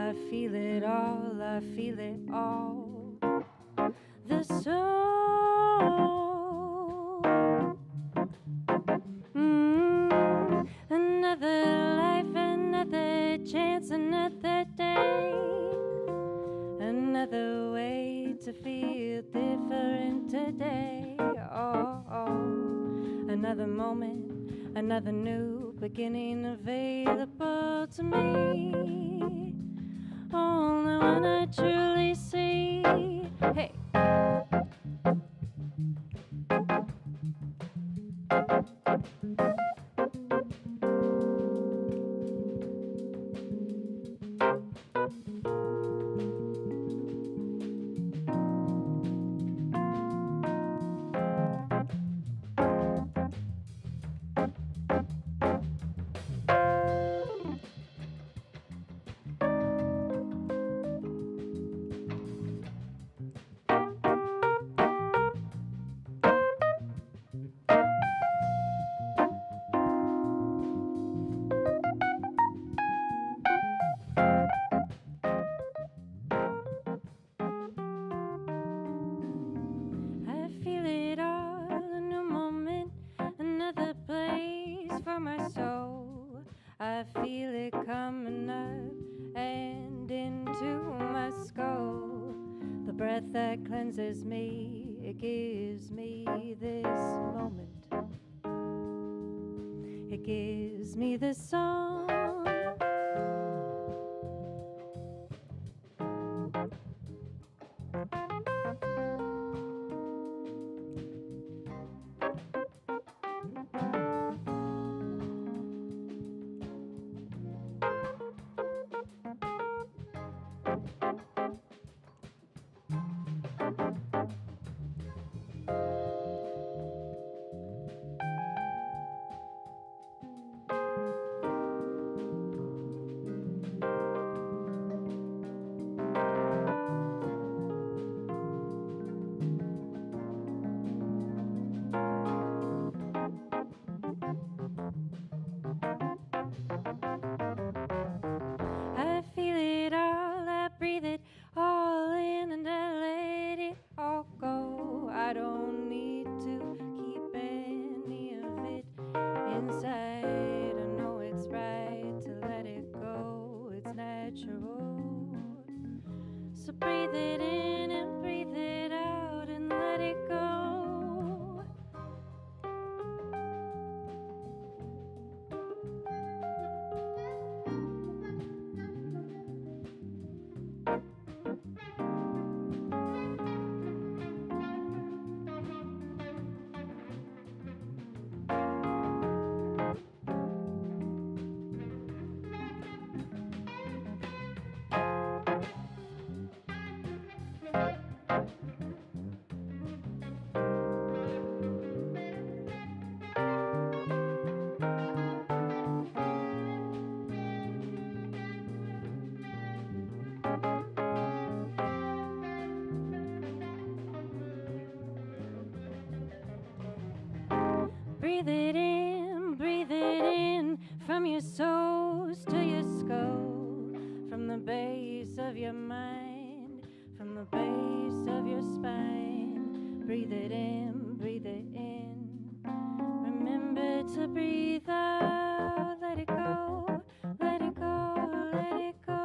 I feel it all, I feel it all. The soul. Another life, another chance, another day. Another way to feel different today. Another moment, another new beginning available to me. Only one I truly see. Hey. I feel it all, a new moment, another place for my soul. I feel it coming up and into my skull. The breath that cleanses me, it gives me this moment. It gives me this song. I feel it all, I breathe it all in and I let it all go. I don't need to keep any of it inside. I know it's right to let it go, it's natural. So breathe it in and breathe it out and let it go. Breathe it in, from your soles to your skull, from the base of your mind, from the base of your spine. Breathe it in, breathe it in. Remember to breathe out, let it go, let it go, let it go.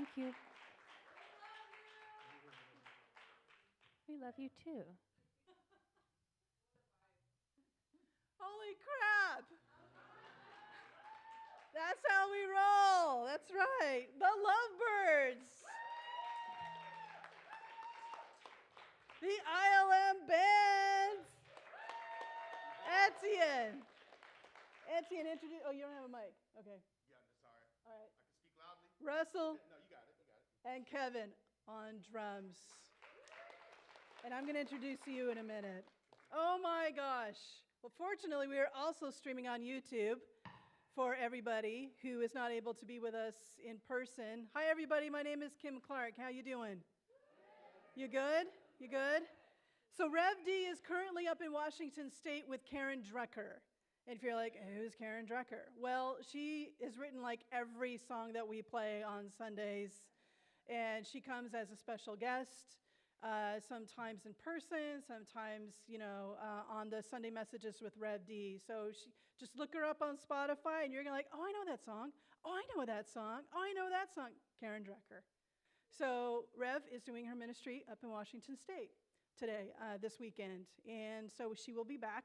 Thank you. We love you too. Holy crap! That's how we roll. That's right. The Lovebirds. The ILM band. Etienne, introduce. Oh, you don't have a mic. Okay. Yeah, I'm sorry. All right. I can speak loudly. Russell. No, you got it. You got it. And Kevin on drums. And I'm going to introduce you in a minute. Oh my gosh. Well, fortunately, we are also streaming on YouTube for everybody who is not able to be with us in person. Hi, everybody. My name is Kim Clark. How you doing? You good? You good? So Rev D is currently up in Washington State with Karen Drucker. And if you're like, who's Karen Drucker? Well, she has written like every song that we play on Sundays. And she comes as a special guest, sometimes in person, sometimes, on the Sunday messages with Rev D. So just look her up on Spotify and you're going to like, oh, I know that song. Oh, I know that song. Oh, I know that song. Karen Drucker. So Rev is doing her ministry up in Washington State today, this weekend. And so she will be back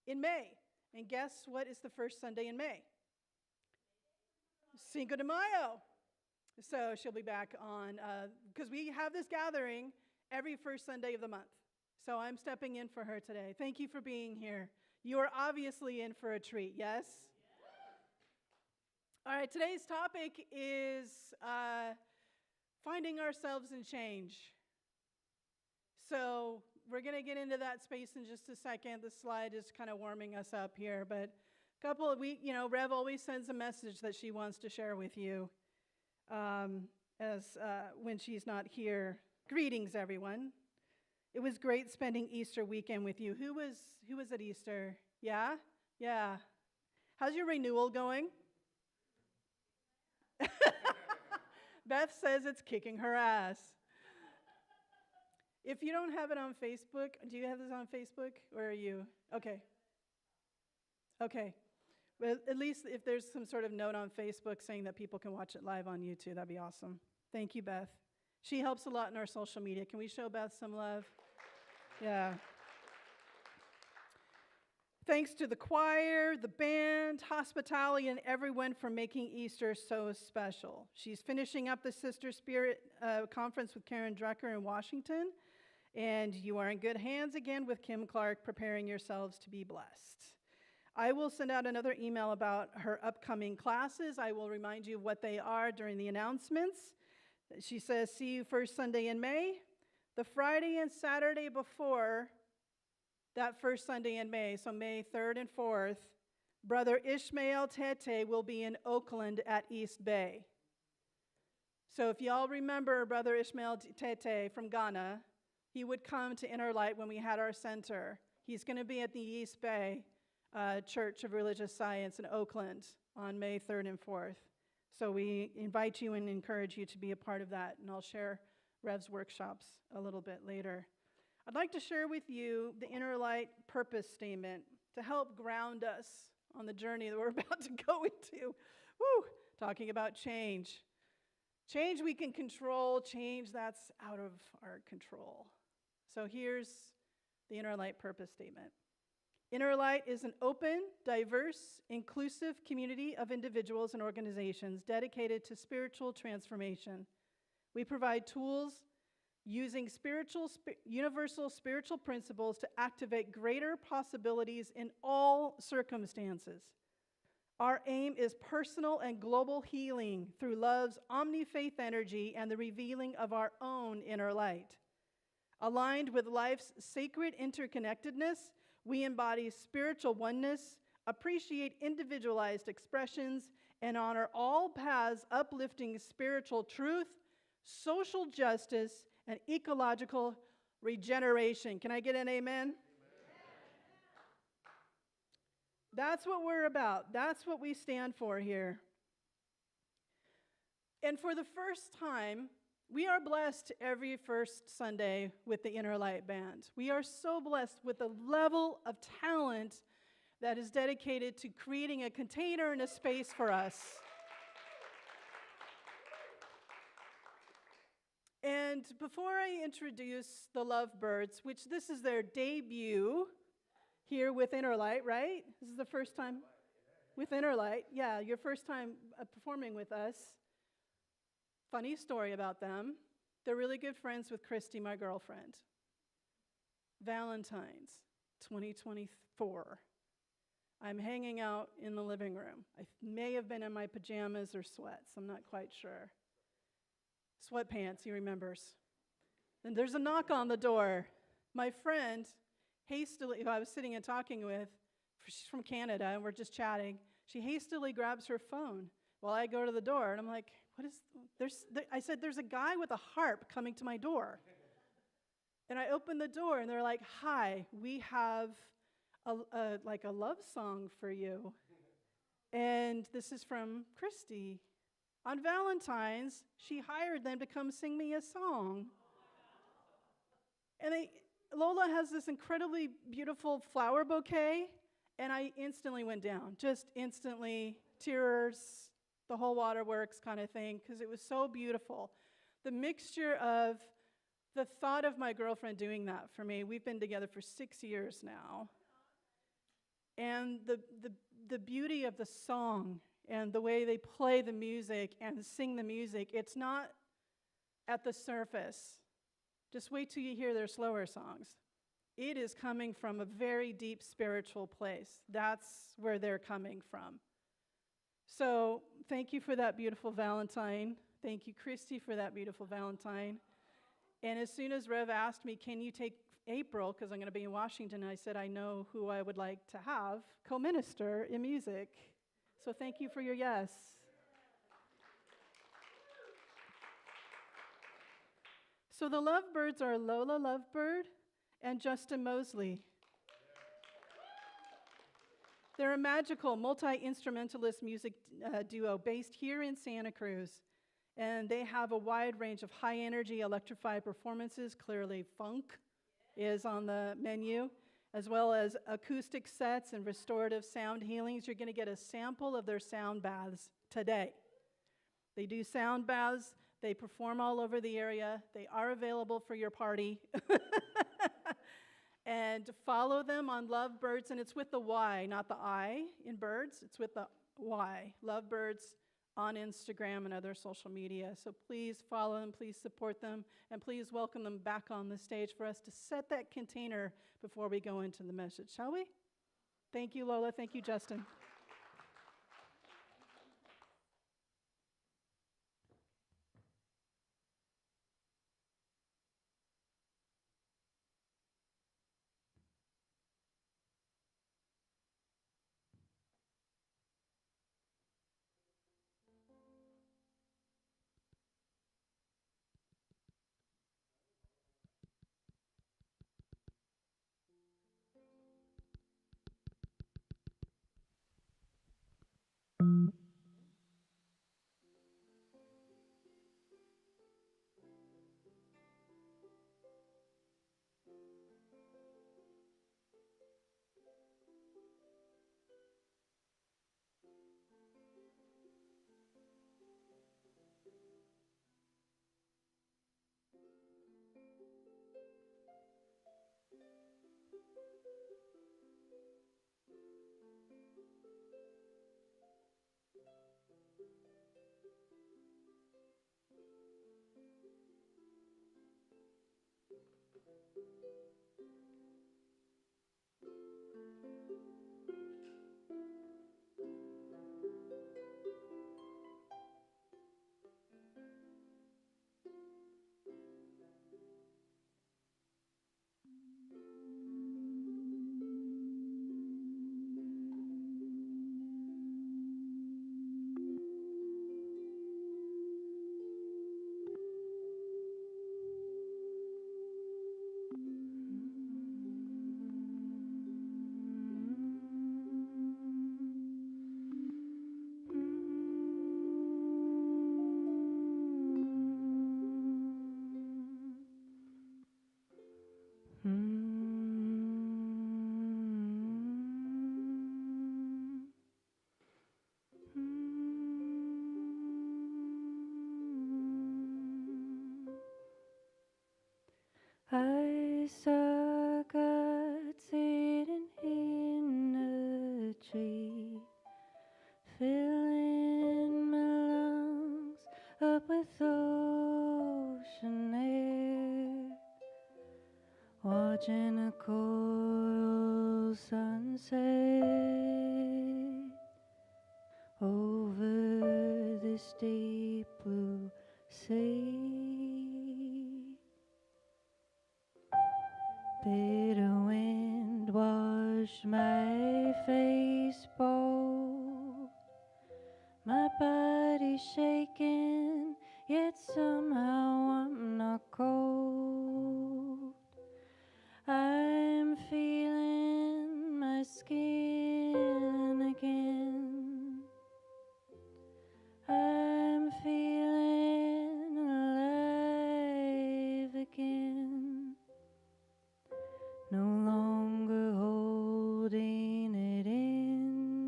in May. And guess what is the first Sunday in May? Cinco de Mayo. So she'll be back on, because we have this gathering every first Sunday of the month. So I'm stepping in for her today. Thank you for being here. You are obviously in for a treat, yes? All right, today's topic is finding ourselves in change. So we're going to get into that space in just a second. The slide is kind of warming us up here, but a couple of weeks, Rev always sends a message that she wants to share with you when she's not here. Greetings, everyone. It was great spending Easter weekend with you. Who was at Easter? Yeah? Yeah. How's your renewal going? Beth says it's kicking her ass. If you don't have it on Facebook, do you have this on Facebook? Or are you? Okay. Okay. Well, at least if there's some sort of note on Facebook saying that people can watch it live on YouTube, that'd be awesome. Thank you, Beth. She helps a lot in our social media. Can we show Beth some love? Yeah. Thanks to the choir, the band, hospitality, and everyone for making Easter so special. She's finishing up the Sister Spirit conference with Karen Drucker in Washington, and you are in good hands again with Kim Clark, preparing yourselves to be blessed. I will send out another email about her upcoming classes. I will remind you of what they are during the announcements. She says, see you first Sunday in May. The Friday and Saturday before that first Sunday in May, so May 3rd and 4th, Brother Ishmael Tete will be in Oakland at East Bay. So if y'all remember Brother Ishmael Tete from Ghana, he would come to Inner Light when we had our center. He's going to be at the East Bay Church of Religious Science in Oakland on May 3rd and 4th. So we invite you and encourage you to be a part of that, and I'll share Rev's workshops a little bit later. I'd like to share with you the Inner Light purpose statement to help ground us on the journey that we're about to go into. Talking about change. Change we can control, change that's out of our control. So here's the Inner Light purpose statement. Inner Light is an open, diverse, inclusive community of individuals and organizations dedicated to spiritual transformation. We provide tools using universal spiritual principles to activate greater possibilities in all circumstances. Our aim is personal and global healing through love's omni-faith energy and the revealing of our own inner light. Aligned with life's sacred interconnectedness, we embody spiritual oneness, appreciate individualized expressions, and honor all paths uplifting spiritual truth, social justice, and ecological regeneration. Can I get an amen? Amen? That's what we're about. That's what we stand for here. And for the first time, we are blessed every first Sunday with the Inner Light Band. We are so blessed with the level of talent that is dedicated to creating a container and a space for us. And before I introduce the Lovebirds, which this is their debut here with Innerlight, right? This is the first time with Innerlight. Yeah, your first time performing with us. Funny story about them. They're really good friends with Christy, my girlfriend. Valentine's 2024. I'm hanging out in the living room. I may have been in my pajamas or sweats. I'm not quite sure. Sweatpants, he remembers. And there's a knock on the door. My friend hastily, who I was sitting and talking with, she's from Canada, and we're just chatting. She hastily grabs her phone while I go to the door, and I'm like, I said, there's a guy with a harp coming to my door. And I open the door, and they're like, hi, we have a love song for you. And this is from Christy. On Valentine's, she hired them to come sing me a song. And Lola has this incredibly beautiful flower bouquet, and I instantly went down. Just instantly, tears, the whole waterworks kind of thing, because it was so beautiful. The mixture of the thought of my girlfriend doing that for me, we've been together for 6 years now, and the beauty of the song, and the way they play the music and sing the music, it's not at the surface. Just wait till you hear their slower songs. It is coming from a very deep spiritual place. That's where they're coming from. So thank you for that beautiful Valentine. Thank you, Christy, for that beautiful Valentine. And as soon as Rev asked me, can you take April, because I'm going to be in Washington, I said I know who I would like to have co-minister in music. So thank you for your yes. So the Lovebirds are Lola Lovebird and Justin Mosley. They're a magical multi-instrumentalist music duo based here in Santa Cruz. And they have a wide range of high-energy electrified performances. Clearly, funk is on the menu, as well as acoustic sets and restorative sound healings. You're going to get a sample of their sound baths today. They do sound baths. They perform all over the area. They are available for your party. And follow them on Lovebirds, and it's with the Y, not the I in birds. It's with the Y. Lovebirds on Instagram and other social media. So please follow them, please support them, and please welcome them back on the stage for us to set that container before we go into the message, shall we? Thank you, Lola. Thank you, Justin. I saw God sitting in a tree, filling my lungs up with ocean air, watching a coral sunset over this deep blue sea. Bitter wind washed my face bald, my body shaking, yet somehow I'm not cold. I'm feeling my skin again. I'm feeling alive again. No longer holding it in,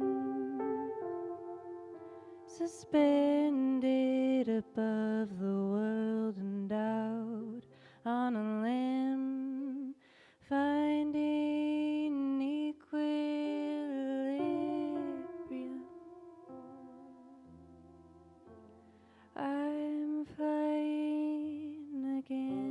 suspended above the world and out on a limb, finding equilibrium. I'm flying again.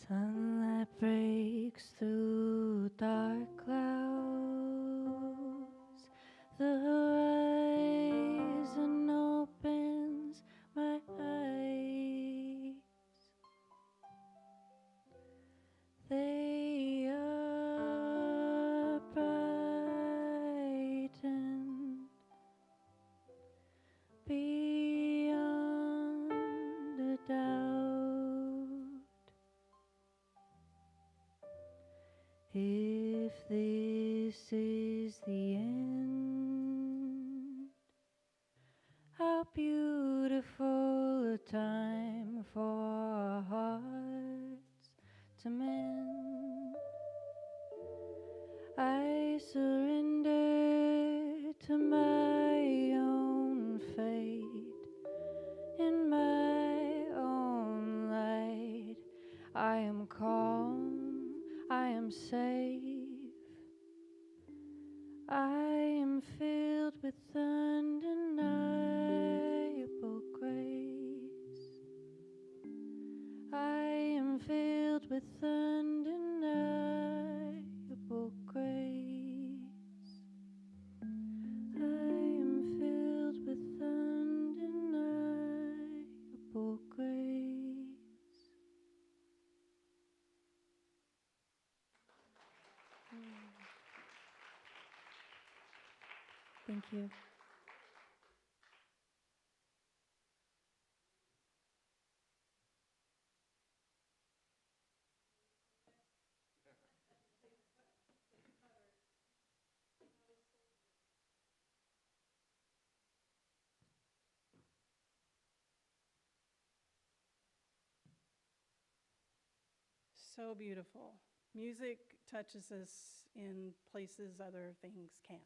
Sunlight breaks through dark clouds. The horizon opens my eyes. They are brightened beyond a doubt. If this is the end, how beautiful a time for our hearts to mend. I surrender to my own fate, in my own light. I am calm, I am safe, I am filled with undeniable grace. I am filled with undeniable grace. I am filled with undeniable grace. Thank you. So beautiful. Music touches us in places other things can't.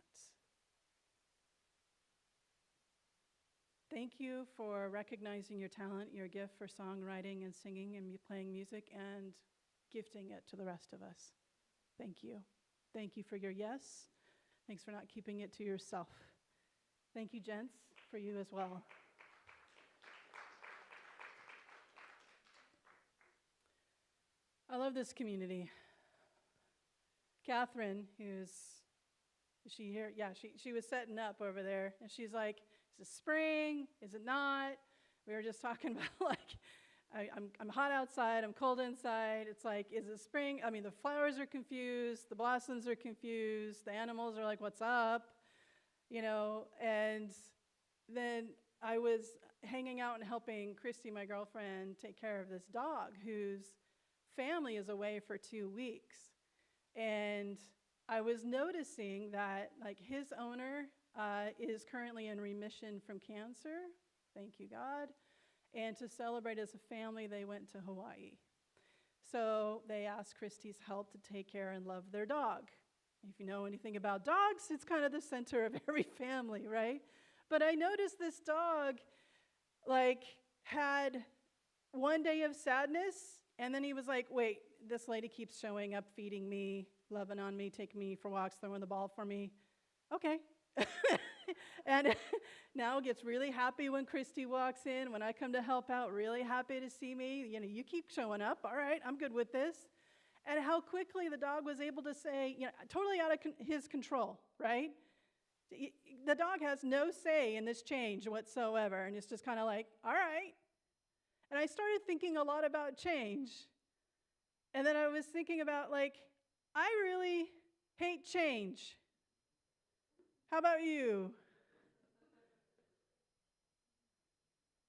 Thank you for recognizing your talent, your gift for songwriting and singing and playing music, and gifting it to the rest of us. Thank you. Thank you for your yes. Thanks for not keeping it to yourself. Thank you, gents, for you as well. I love this community. Catherine, is she here? Yeah, she was setting up over there, and she's like, is it spring? Is it not? We were just talking about, like, I'm hot outside, I'm cold inside. It's like, is it spring? I mean, the flowers are confused, the blossoms are confused, the animals are like, what's up? You know, and then I was hanging out and helping Christy, my girlfriend, take care of this dog whose family is away for 2 weeks. And I was noticing that, like, his owner is currently in remission from cancer. Thank you, God. And to celebrate as a family, they went to Hawaii. So they asked Christy's help to take care and love their dog. If you know anything about dogs, it's kind of the center of every family, right? But I noticed this dog, like, had one day of sadness, and then he was like, wait, this lady keeps showing up, feeding me, loving on me, taking me for walks, throwing the ball for me. Okay. And now gets really happy when Christy walks in, when I come to help out, really happy to see me. You know, you keep showing up. All right, I'm good with this. And how quickly the dog was able to say, you know, totally out of his control, right? The dog has no say in this change whatsoever. And it's just kind of like, all right. And I started thinking a lot about change. And then I was thinking about, like, I really hate change. How about you?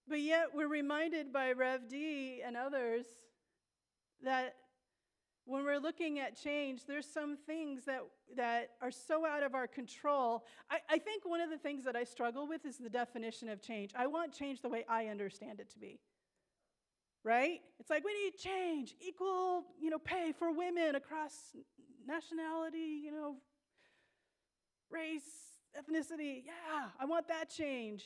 But yet we're reminded by Rev D and others that when we're looking at change, there's some things that are so out of our control. I think one of the things that I struggle with is the definition of change. I want change the way I understand it to be. Right? It's like, we need change, equal, pay for women across nationality, race, ethnicity. Yeah, I want that change.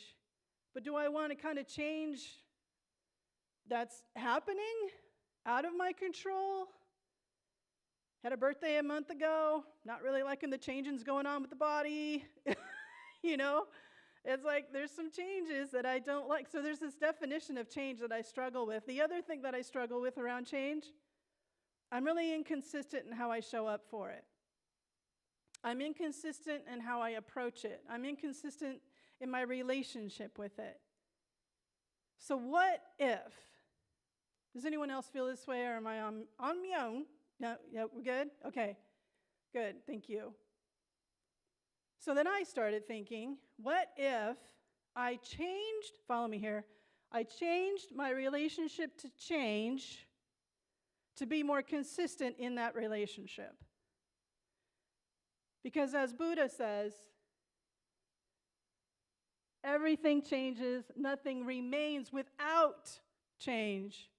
But do I want to kind of change that's happening out of my control? Had a birthday a month ago, not really liking the changings going on with the body. It's like there's some changes that I don't like. So there's this definition of change that I struggle with. The other thing that I struggle with around change, I'm really inconsistent in how I show up for it. I'm inconsistent in how I approach it. I'm inconsistent in my relationship with it. So what if? Does anyone else feel this way, or am I on my own? No, yeah, we're good? Okay, good, thank you. So then I started thinking, what if I changed, follow me here, I changed my relationship to change to be more consistent in that relationship? Because as Buddha says, everything changes, nothing remains without change.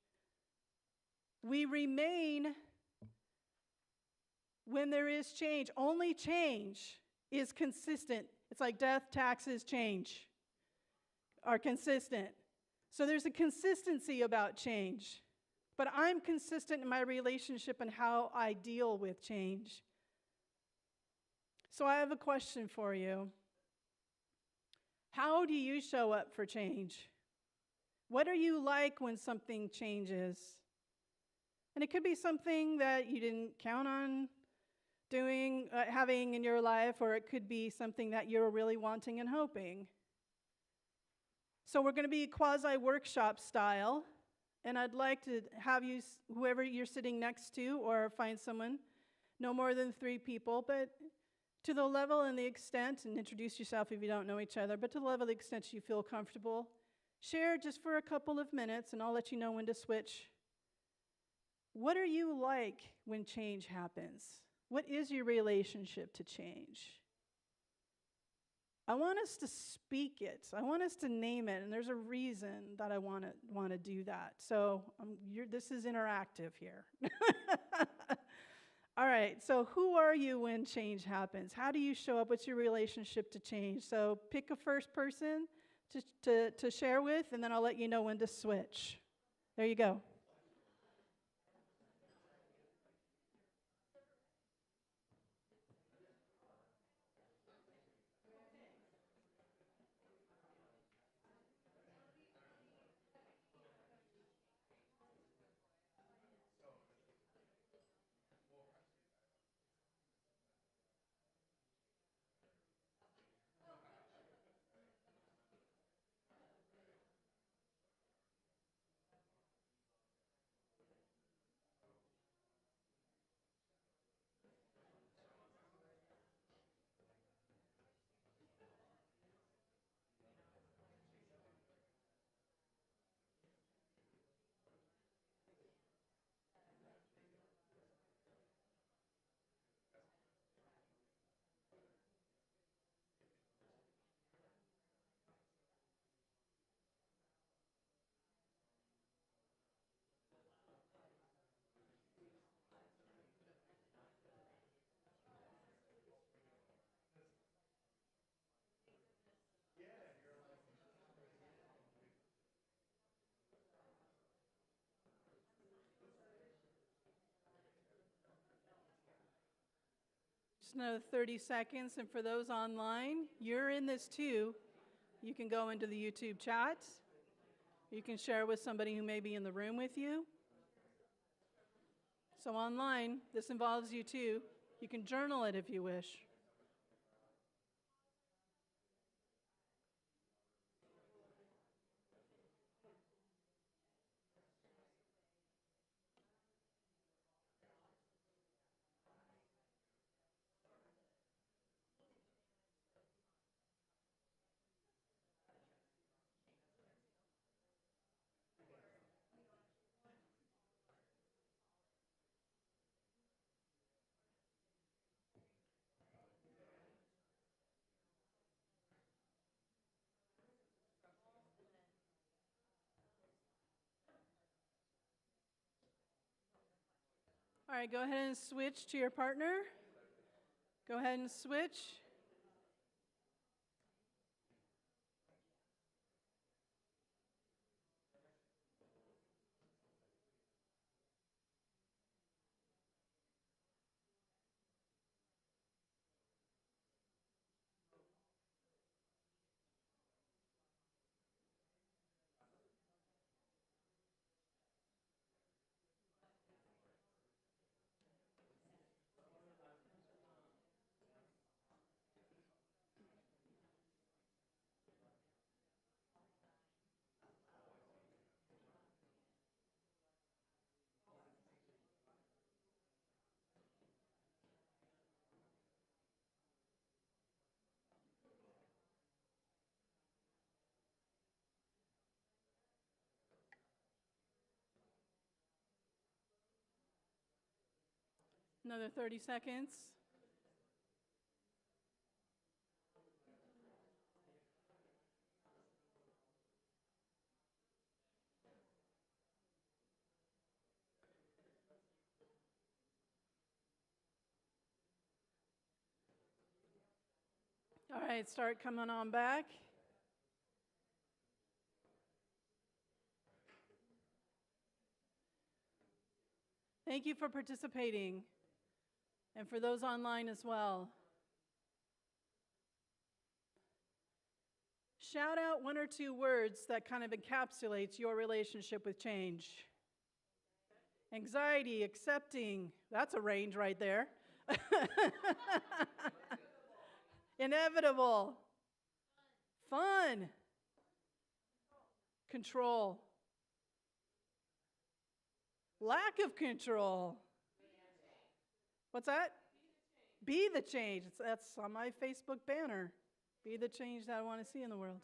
We remain when there is change. Only change is consistent. It's like death, taxes, change are consistent. So there's a consistency about change. But I'm consistent in my relationship and how I deal with change. So I have a question for you. How do you show up for change? What are you like when something changes? And it could be something that you didn't count on doing, having in your life, or it could be something that you're really wanting and hoping. So we're going to be quasi-workshop style, and I'd like to have you, whoever you're sitting next to, or find someone, no more than 3 people, but to the level and the extent, and introduce yourself if you don't know each other, but to the level and the extent you feel comfortable, share just for a couple of minutes, and I'll let you know when to switch. What are you like when change happens? What is your relationship to change? I want us to speak it. I want us to name it, and there's a reason that I want to do that. So this is interactive here. All right, so who are you when change happens? How do you show up? What's your relationship to change? So pick a first person to share with, and then I'll let you know when to switch. There you go. Just another 30 seconds. And for those online, you're in this too. You can go into the YouTube chat. You can share with somebody who may be in the room with you. So online, this involves you too. You can journal it if you wish. All right, go ahead and switch to your partner. Go ahead and switch. Another 30 seconds. All right, start coming on back. Thank you for participating, and for those online as well. Shout out one or two words that kind of encapsulates your relationship with change. Anxiety, accepting, that's a range right there. Inevitable. Fun. Control. Lack of control. What's that? Be the change. That's on my Facebook banner. Be the change that I want to see in the world.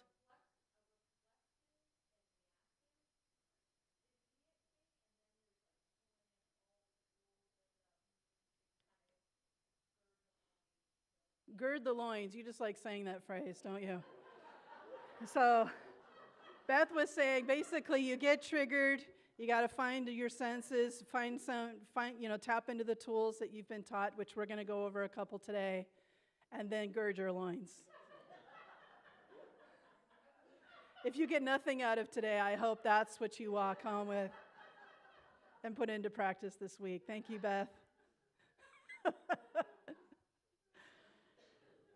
Gird the loins. You just like saying that phrase, don't you? So Beth was saying basically you get triggered, you got to find your senses, tap into the tools that you've been taught, which we're going to go over a couple today, and then gird your loins. If you get nothing out of today, I hope that's what you walk home with and put into practice this week. Thank you, Beth.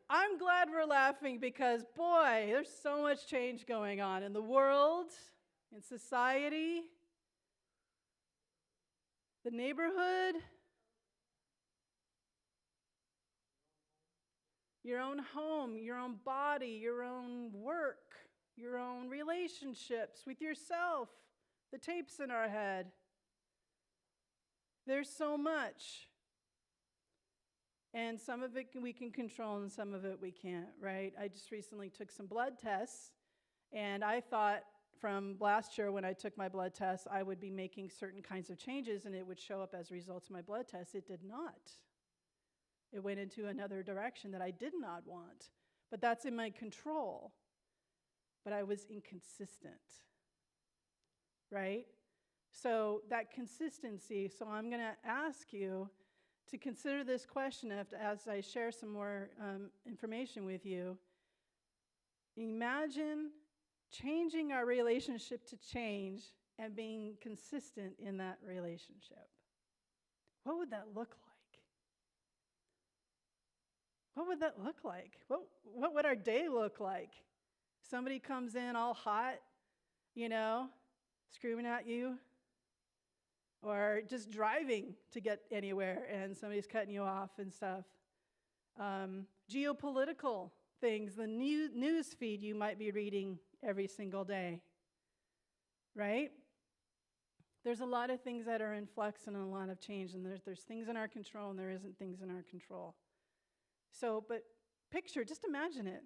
I'm glad we're laughing because, boy, there's so much change going on in the world, in society, the neighborhood, your own home, your own body, your own work, your own relationships with yourself, the tapes in our head. There's so much. And some of it we can control and some of it we can't, right? I just recently took some blood tests, and I thought from last year when I took my blood tests, I would be making certain kinds of changes and it would show up as results of my blood tests. It did not. It went into another direction that I did not want. But that's in my control. But I was inconsistent, right? So that consistency, so I'm going to ask you to consider this question as I share some more information with you. Imagine changing our relationship to change and being consistent in that relationship. What would that look like? what would that look like? What would our day look like? Somebody comes in all hot, screaming at you, or just driving to get anywhere and somebody's cutting you off and stuff. Geopolitical things, the news feed you might be reading every single day, right? There's a lot of things that are in flux and a lot of change, and there's things in our control and there isn't things in our control. So, but just imagine it.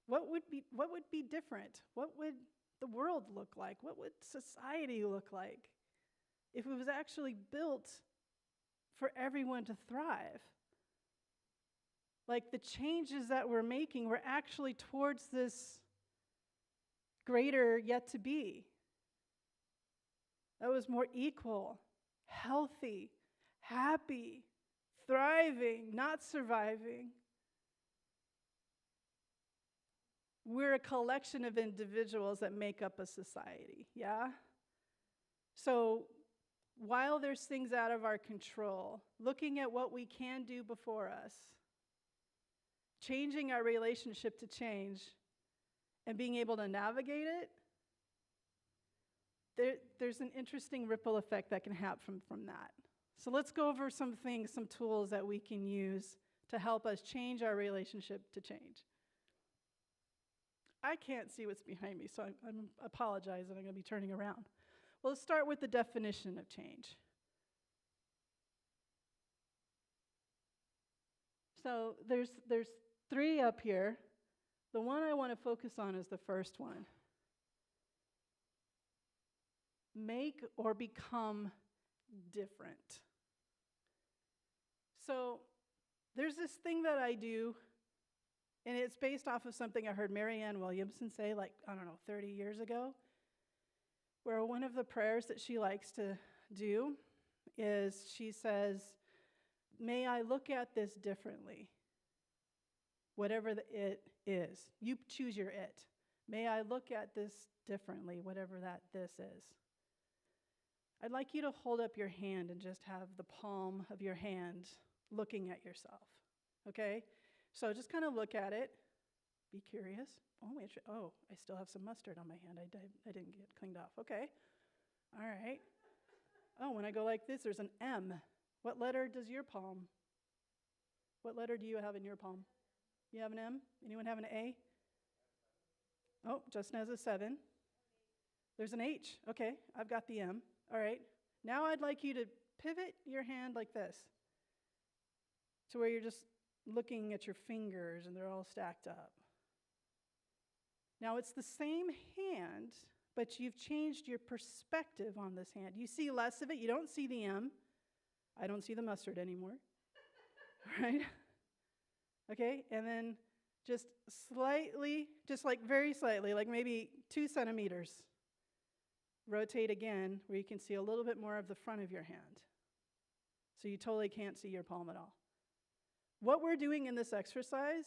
What would be different? What would the world look like? What would society look like if it was actually built for everyone to thrive? Like the changes that we're making were actually towards this greater yet to be. That was more equal, healthy, happy, thriving, not surviving. We're a collection of individuals that make up a society, yeah? So while there's things out of our control, looking at what we can do before us, changing our relationship to change, and being able to navigate it, there's an interesting ripple effect that can happen from that. So let's go over some things, some tools that we can use to help us change our relationship to change. I can't see what's behind me, so I apologize that I'm going to be turning around. Well, let's start with the definition of change. So there's 3 up here. The one I want to focus on is the first one. Make or become different. So there's this thing that I do, and it's based off of something I heard Marianne Williamson say 30 years ago, where one of the prayers that she likes to do is she says, may I look at this differently, whatever the it is. You choose your it. May I look at this differently, whatever that this is. I'd like you to hold up your hand and just have the palm of your hand looking at yourself, okay? So just kind of look at it. Be curious. I still have some mustard on my hand. I didn't get it cleaned off. Okay. All right. Oh, when I go like this, there's an M. What letter do you have in your palm? You have an M? Anyone have an A? Oh, Justin has a 7. There's an H. Okay, I've got the M. All right. Now I'd like you to pivot your hand like this to where you're just looking at your fingers and they're all stacked up. Now it's the same hand, but you've changed your perspective on this hand. You see less of it. You don't see the M. I don't see the mustard anymore. Right? Okay, and then just slightly, very slightly, like maybe 2 centimeters. Rotate again where you can see a little bit more of the front of your hand. So you totally can't see your palm at all. What we're doing in this exercise,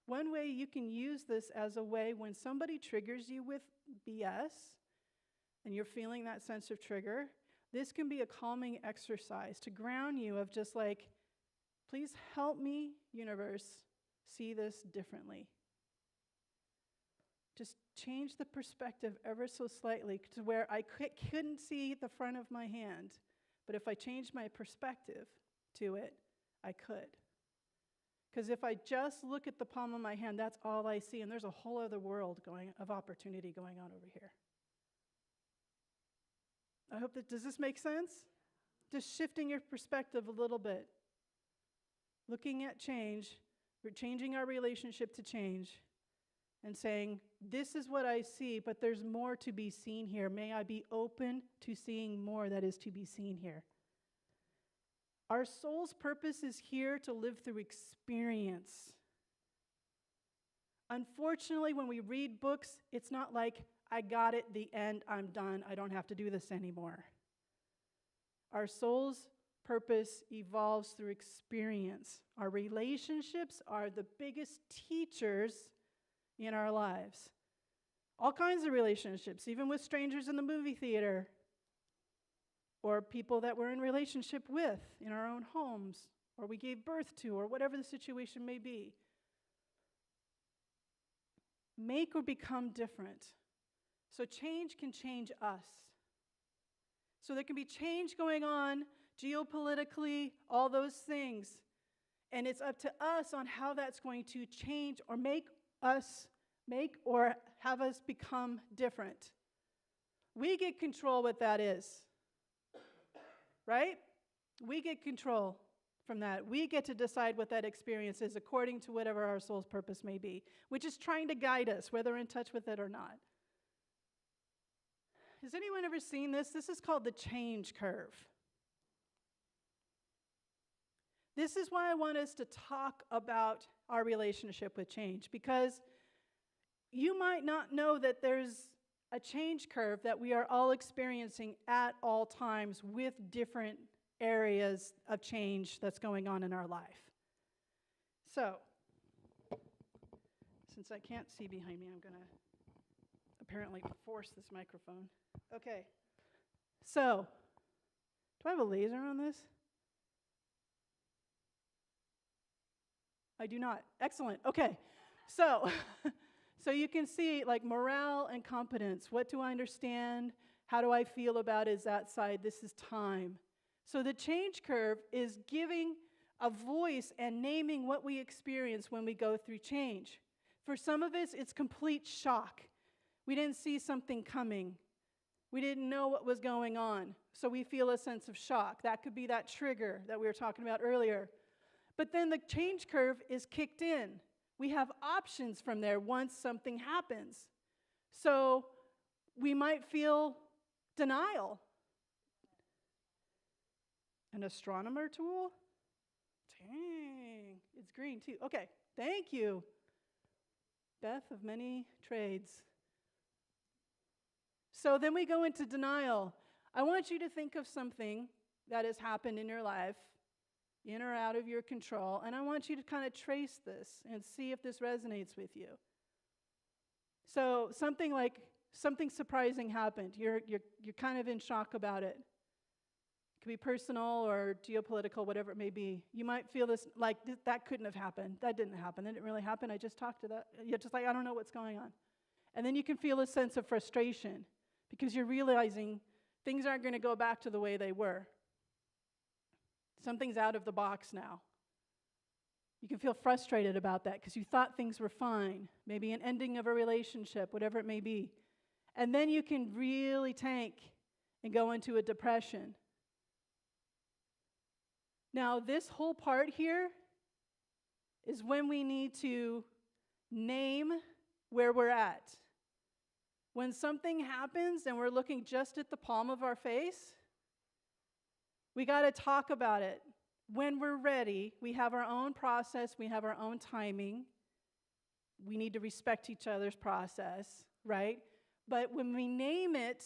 one way you can use this as a way when somebody triggers you with BS and you're feeling that sense of trigger, this can be a calming exercise to ground you of just like, please help me, universe, see this differently. Just change the perspective ever so slightly to where I couldn't see the front of my hand, but if I changed my perspective to it, I could. Because if I just look at the palm of my hand, that's all I see, and there's a whole other world of opportunity going on over here. I hope does this make sense? Just shifting your perspective a little bit. Looking at change, we're changing our relationship to change, and saying, this is what I see, but there's more to be seen here. May I be open to seeing more that is to be seen here. Our soul's purpose is here to live through experience. Unfortunately, when we read books, it's not like, I got it, the end, I'm done, I don't have to do this anymore. Our soul's purpose evolves through experience. Our relationships are the biggest teachers in our lives. All kinds of relationships, even with strangers in the movie theater, or people that we're in relationship with in our own homes, or we gave birth to, or whatever the situation may be. make or become different. So change can change us. So there can be change going on geopolitically, all those things. And it's up to us on how that's going to change or make or have us become different. We get control what that is. Right? We get control from that. We get to decide what that experience is according to whatever our soul's purpose may be, which is trying to guide us, whether we're in touch with it or not. Has anyone ever seen this? This is called the change curve. This is why I want us to talk about our relationship with change, because you might not know that there's a change curve that we are all experiencing at all times with different areas of change that's going on in our life. So, since I can't see behind me, I'm going to apparently force this microphone. Okay. So, do I have a laser on this? I do not. Excellent. Okay. So, so you can see like morale and competence. What do I understand? How do I feel about is that side? This is time. So the change curve is giving a voice and naming what we experience when we go through change. For some of us, it's complete shock. We didn't see something coming. We didn't know what was going on. So we feel a sense of shock. That could be that trigger that we were talking about earlier. But then the change curve is kicked in. We have options from there once something happens. So we might feel denial. An astronomer tool? Dang, it's green too. Okay, thank you. Beth of many trades. So then we go into denial. I want you to think of something that has happened in your life, in or out of your control, and I want you to kind of trace this and see if this resonates with you. So something surprising happened. You're kind of in shock about it. It could be personal or geopolitical, whatever it may be. You might feel this like that couldn't have happened. That didn't happen. That didn't really happen. I just talked to that. You're just like, I don't know what's going on. And then you can feel a sense of frustration because you're realizing things aren't going to go back to the way they were. Something's out of the box now. You can feel frustrated about that because you thought things were fine. Maybe an ending of a relationship, whatever it may be. And then you can really tank and go into a depression. Now, this whole part here is when we need to name where we're at. When something happens and we're looking just at the palm of our face, we got to talk about it. When we're ready, we have our own process, we have our own timing. We need to respect each other's process, right? But when we name it,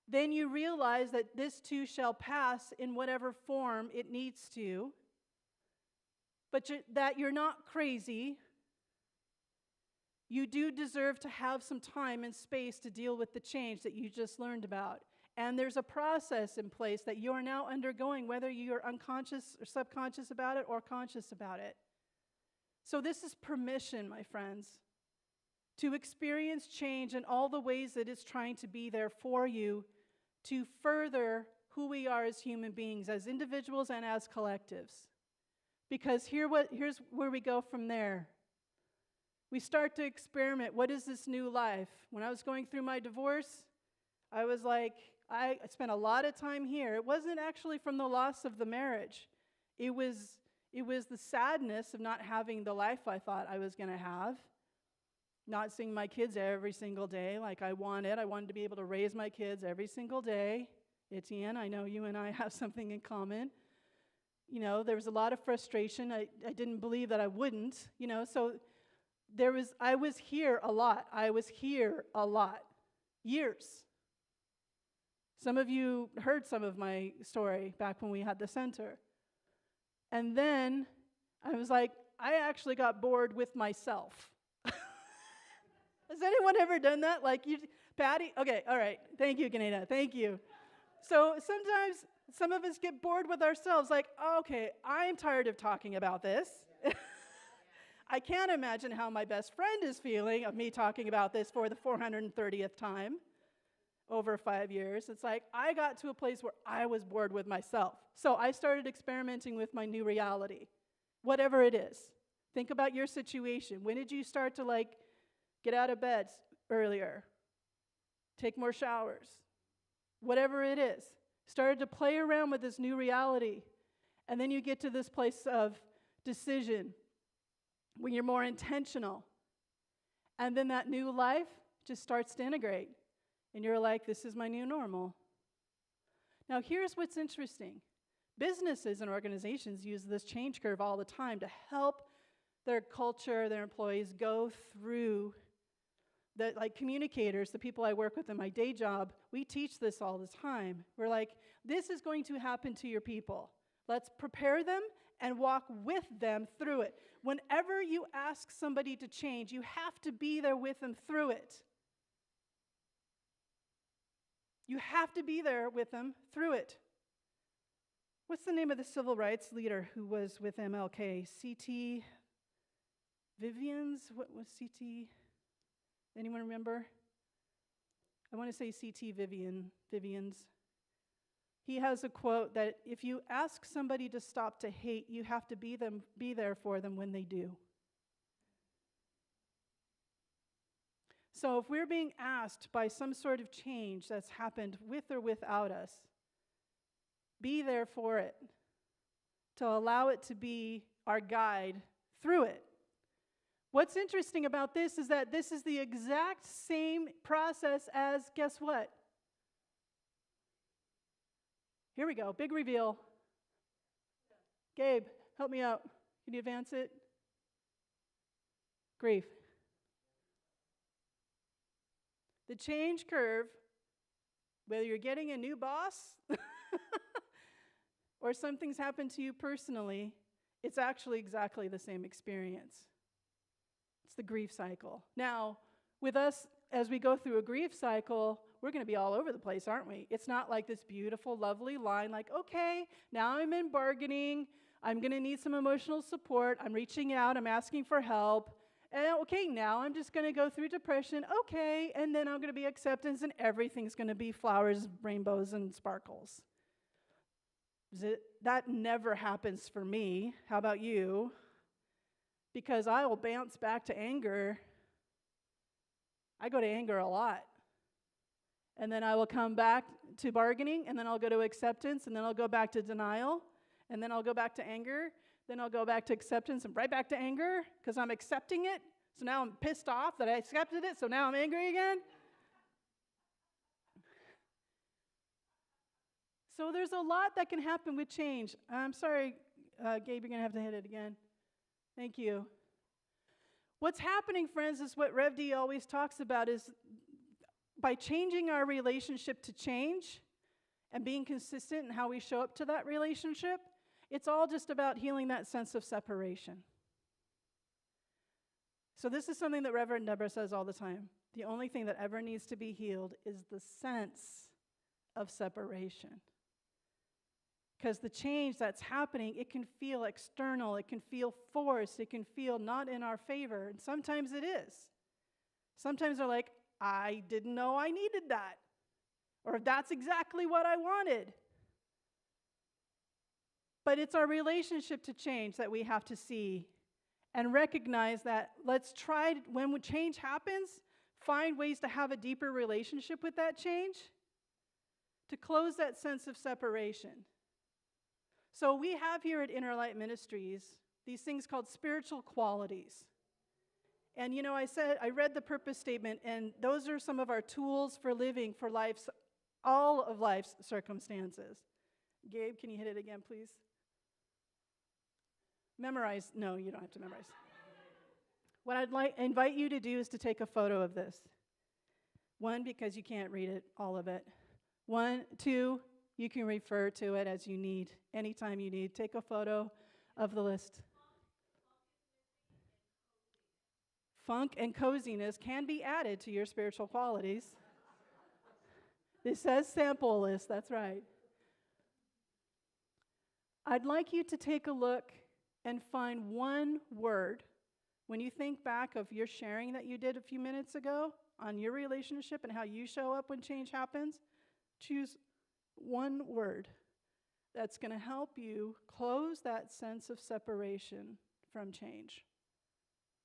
then you realize that this too shall pass in whatever form it needs to, but that you're not crazy. You do deserve to have some time and space to deal with the change that you just learned about. And there's a process in place that you are now undergoing, whether you're unconscious or subconscious about it or conscious about it. So this is permission, my friends, to experience change in all the ways that it's trying to be there for you to further who we are as human beings, as individuals and as collectives. Because here's where we go from there. We start to experiment. What is this new life? When I was going through my divorce, I was like, I spent a lot of time here. It wasn't actually from the loss of the marriage. It was the sadness of not having the life I thought I was going to have. Not seeing my kids every single day like I wanted. I wanted to be able to raise my kids every single day. Etienne, I know you and I have something in common. You know, there was a lot of frustration. I didn't believe that I wouldn't. You know, so I was here a lot. Years. Some of you heard some of my story back when we had the center. And then I was like, I actually got bored with myself. Has anyone ever done that? Like you, Patty? Okay, all right. Thank you, Ganeda. Thank you. So sometimes some of us get bored with ourselves. Like, okay, I'm tired of talking about this. I can't imagine how my best friend is feeling of me talking about this for the 430th time over 5 years. It's like I got to a place where I was bored with myself. So I started experimenting with my new reality, whatever it is. Think about your situation. When did you start to get out of bed earlier? Take more showers? Whatever it is. Started to play around with this new reality. And then you get to this place of decision when you're more intentional. And then that new life just starts to integrate. And you're like, this is my new normal. Now, here's what's interesting. Businesses and organizations use this change curve all the time to help their culture, their employees go through like communicators, the people I work with in my day job, we teach this all the time. We're like, this is going to happen to your people. Let's prepare them and walk with them through it. Whenever you ask somebody to change, you have to be there with them through it. You have to be there with them through it. What's the name of the civil rights leader who was with MLK? C.T. Vivians? What was C.T.? Anyone remember? I want to say C.T. Vivians. He has a quote that if you ask somebody to stop to hate, you have to be there for them when they do. So if we're being asked by some sort of change that's happened with or without us, be there for it, to allow it to be our guide through it. What's interesting about this is that this is the exact same process as, guess what? Here we go, big reveal. Gabe, help me out. Can you advance it? Grief. The change curve, whether you're getting a new boss or something's happened to you personally, it's actually exactly the same experience. It's the grief cycle. Now, with us, as we go through a grief cycle, we're going to be all over the place, aren't we? It's not like this beautiful, lovely line like, okay, now I'm in bargaining. I'm going to need some emotional support. I'm reaching out. I'm asking for help. And okay, now I'm just going to go through depression. Okay, and then I'm going to be acceptance, and everything's going to be flowers, rainbows, and sparkles. That never happens for me. How about you? Because I will bounce back to anger. I go to anger a lot. And then I will come back to bargaining, and then I'll go to acceptance, and then I'll go back to denial, and then I'll go back to anger, then I'll go back to acceptance and right back to anger because I'm accepting it. So now I'm pissed off that I accepted it, so now I'm angry again. So there's a lot that can happen with change. I'm sorry, Gabe, you're going to have to hit it again. Thank you. What's happening, friends, is what Rev D always talks about is by changing our relationship to change and being consistent in how we show up to that relationship, it's all just about healing that sense of separation. So this is something that Reverend Deborah says all the time. The only thing that ever needs to be healed is the sense of separation. Because the change that's happening, it can feel external, it can feel forced, it can feel not in our favor, and sometimes it is. Sometimes they're like, I didn't know I needed that, or that's exactly what I wanted. But it's our relationship to change that we have to see and recognize that let's try, when change happens, find ways to have a deeper relationship with that change, to close that sense of separation. So we have here at Inner Light Ministries these things called spiritual qualities. And you know, I read the purpose statement, and those are some of our tools for living for life's, all of life's circumstances. Gabe, can you hit it again, please? Memorize. No, you don't have to memorize. What I'd invite you to do is to take a photo of this. 1, because you can't read it, all of it. 1, 2, you can refer to it as you need, anytime you need. Take a photo of the list. Funk and coziness can be added to your spiritual qualities. This says sample list, that's right. I'd like you to take a look and find one word When you think back of your sharing that you did a few minutes ago on your relationship and how you show up when change happens, choose one word that's going to help you close that sense of separation from change,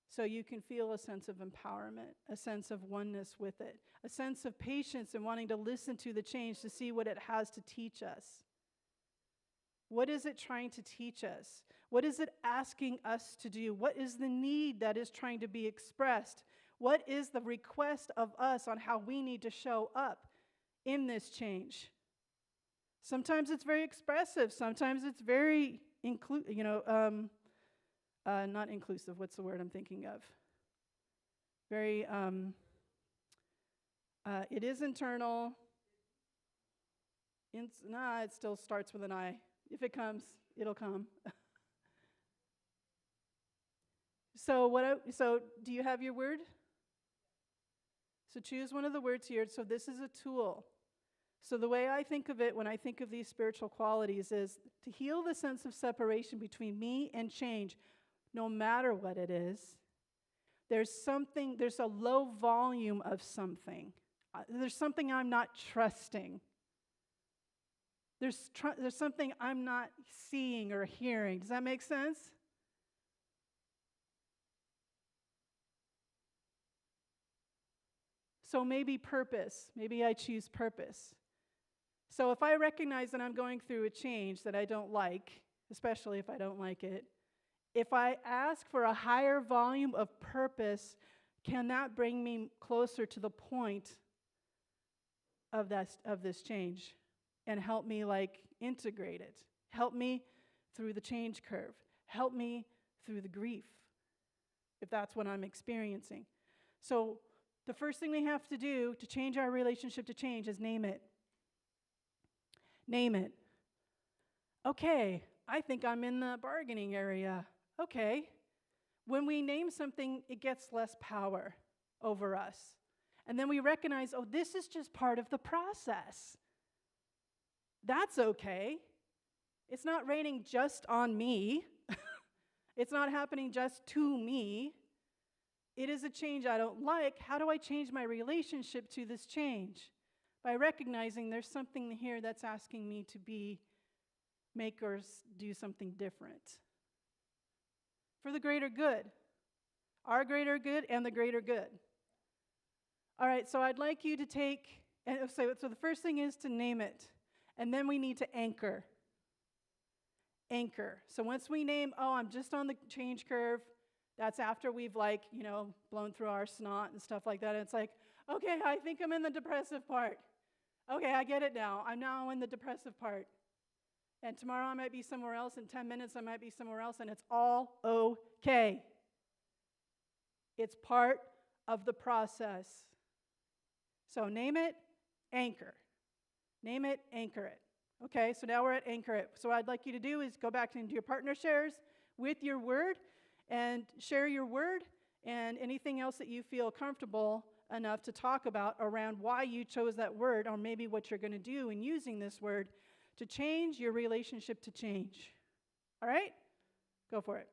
so you can feel a sense of empowerment, a sense of oneness with it, a sense of patience and wanting to listen to the change to see what it has to teach us. What is it trying to teach us? What is it asking us to do? What is the need that is trying to be expressed? What is the request of us on how we need to show up in this change? Sometimes it's very expressive. Sometimes it's very not inclusive. What's the word I'm thinking of? Very, it is internal. It still starts with an I. If it comes, it'll come. So do you have your word? So choose one of the words here. So this is a tool. So the way I think of it when I think of these spiritual qualities is to heal the sense of separation between me and change, no matter what it is. There's a low volume of something. There's something I'm not trusting. There's something I'm not seeing or hearing. Does that make sense? So maybe purpose. Maybe I choose purpose. So if I recognize that I'm going through a change that I don't like, especially if I don't like it, if I ask for a higher volume of purpose, can that bring me closer to the point of this change and help me integrate it? Help me through the change curve. Help me through the grief, if that's what I'm experiencing. So the first thing we have to do to change our relationship to change is name it. Name it. Okay, I think I'm in the bargaining area. Okay. When we name something, it gets less power over us. And then we recognize, oh, this is just part of the process. That's okay. It's not raining just on me. It's not happening just to me. It is a change I don't like. How do I change my relationship to this change? By recognizing there's something here that's asking me to make or do something different. For the greater good. Our greater good and the greater good. All right, so I'd like you to so the first thing is to name it. And then we need to anchor. Anchor. So once we name, I'm just on the change curve, that's after we've blown through our snot and stuff like that. And it's like, okay, I think I'm in the depressive part. Okay, I get it now. I'm now in the depressive part. And tomorrow I might be somewhere else. In 10 minutes I might be somewhere else. And it's all okay. It's part of the process. So name it, anchor. Name it, anchor it. Okay, so now we're at anchor it. So what I'd like you to do is go back into your partner shares with your word and share your word and anything else that you feel comfortable enough to talk about around why you chose that word, or maybe what you're going to do in using this word to change your relationship to change. All right? Go for it.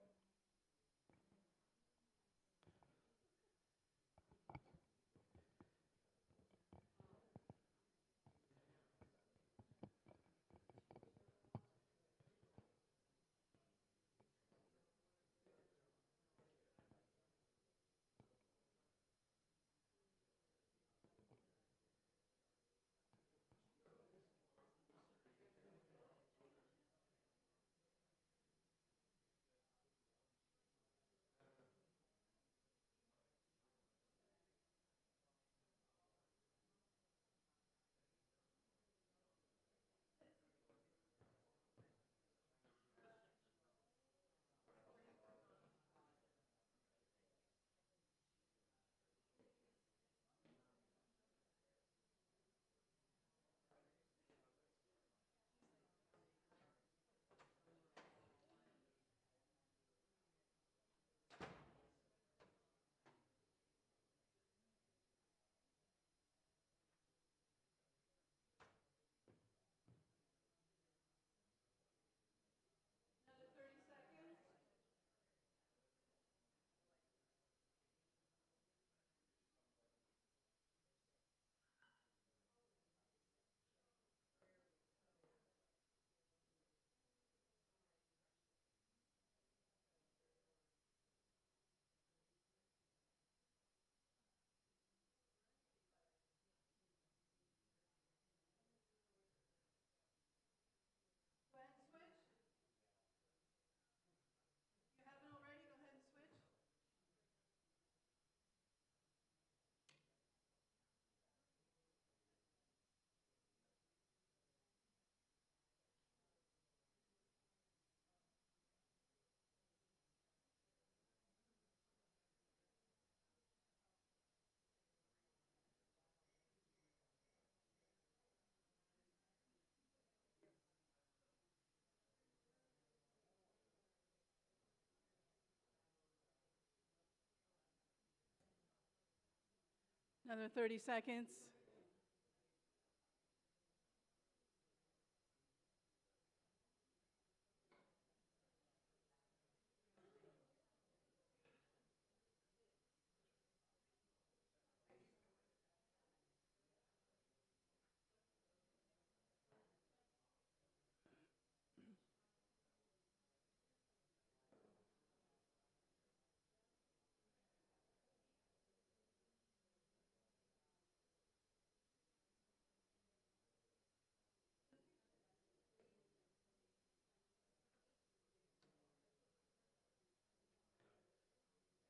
Another 30 seconds.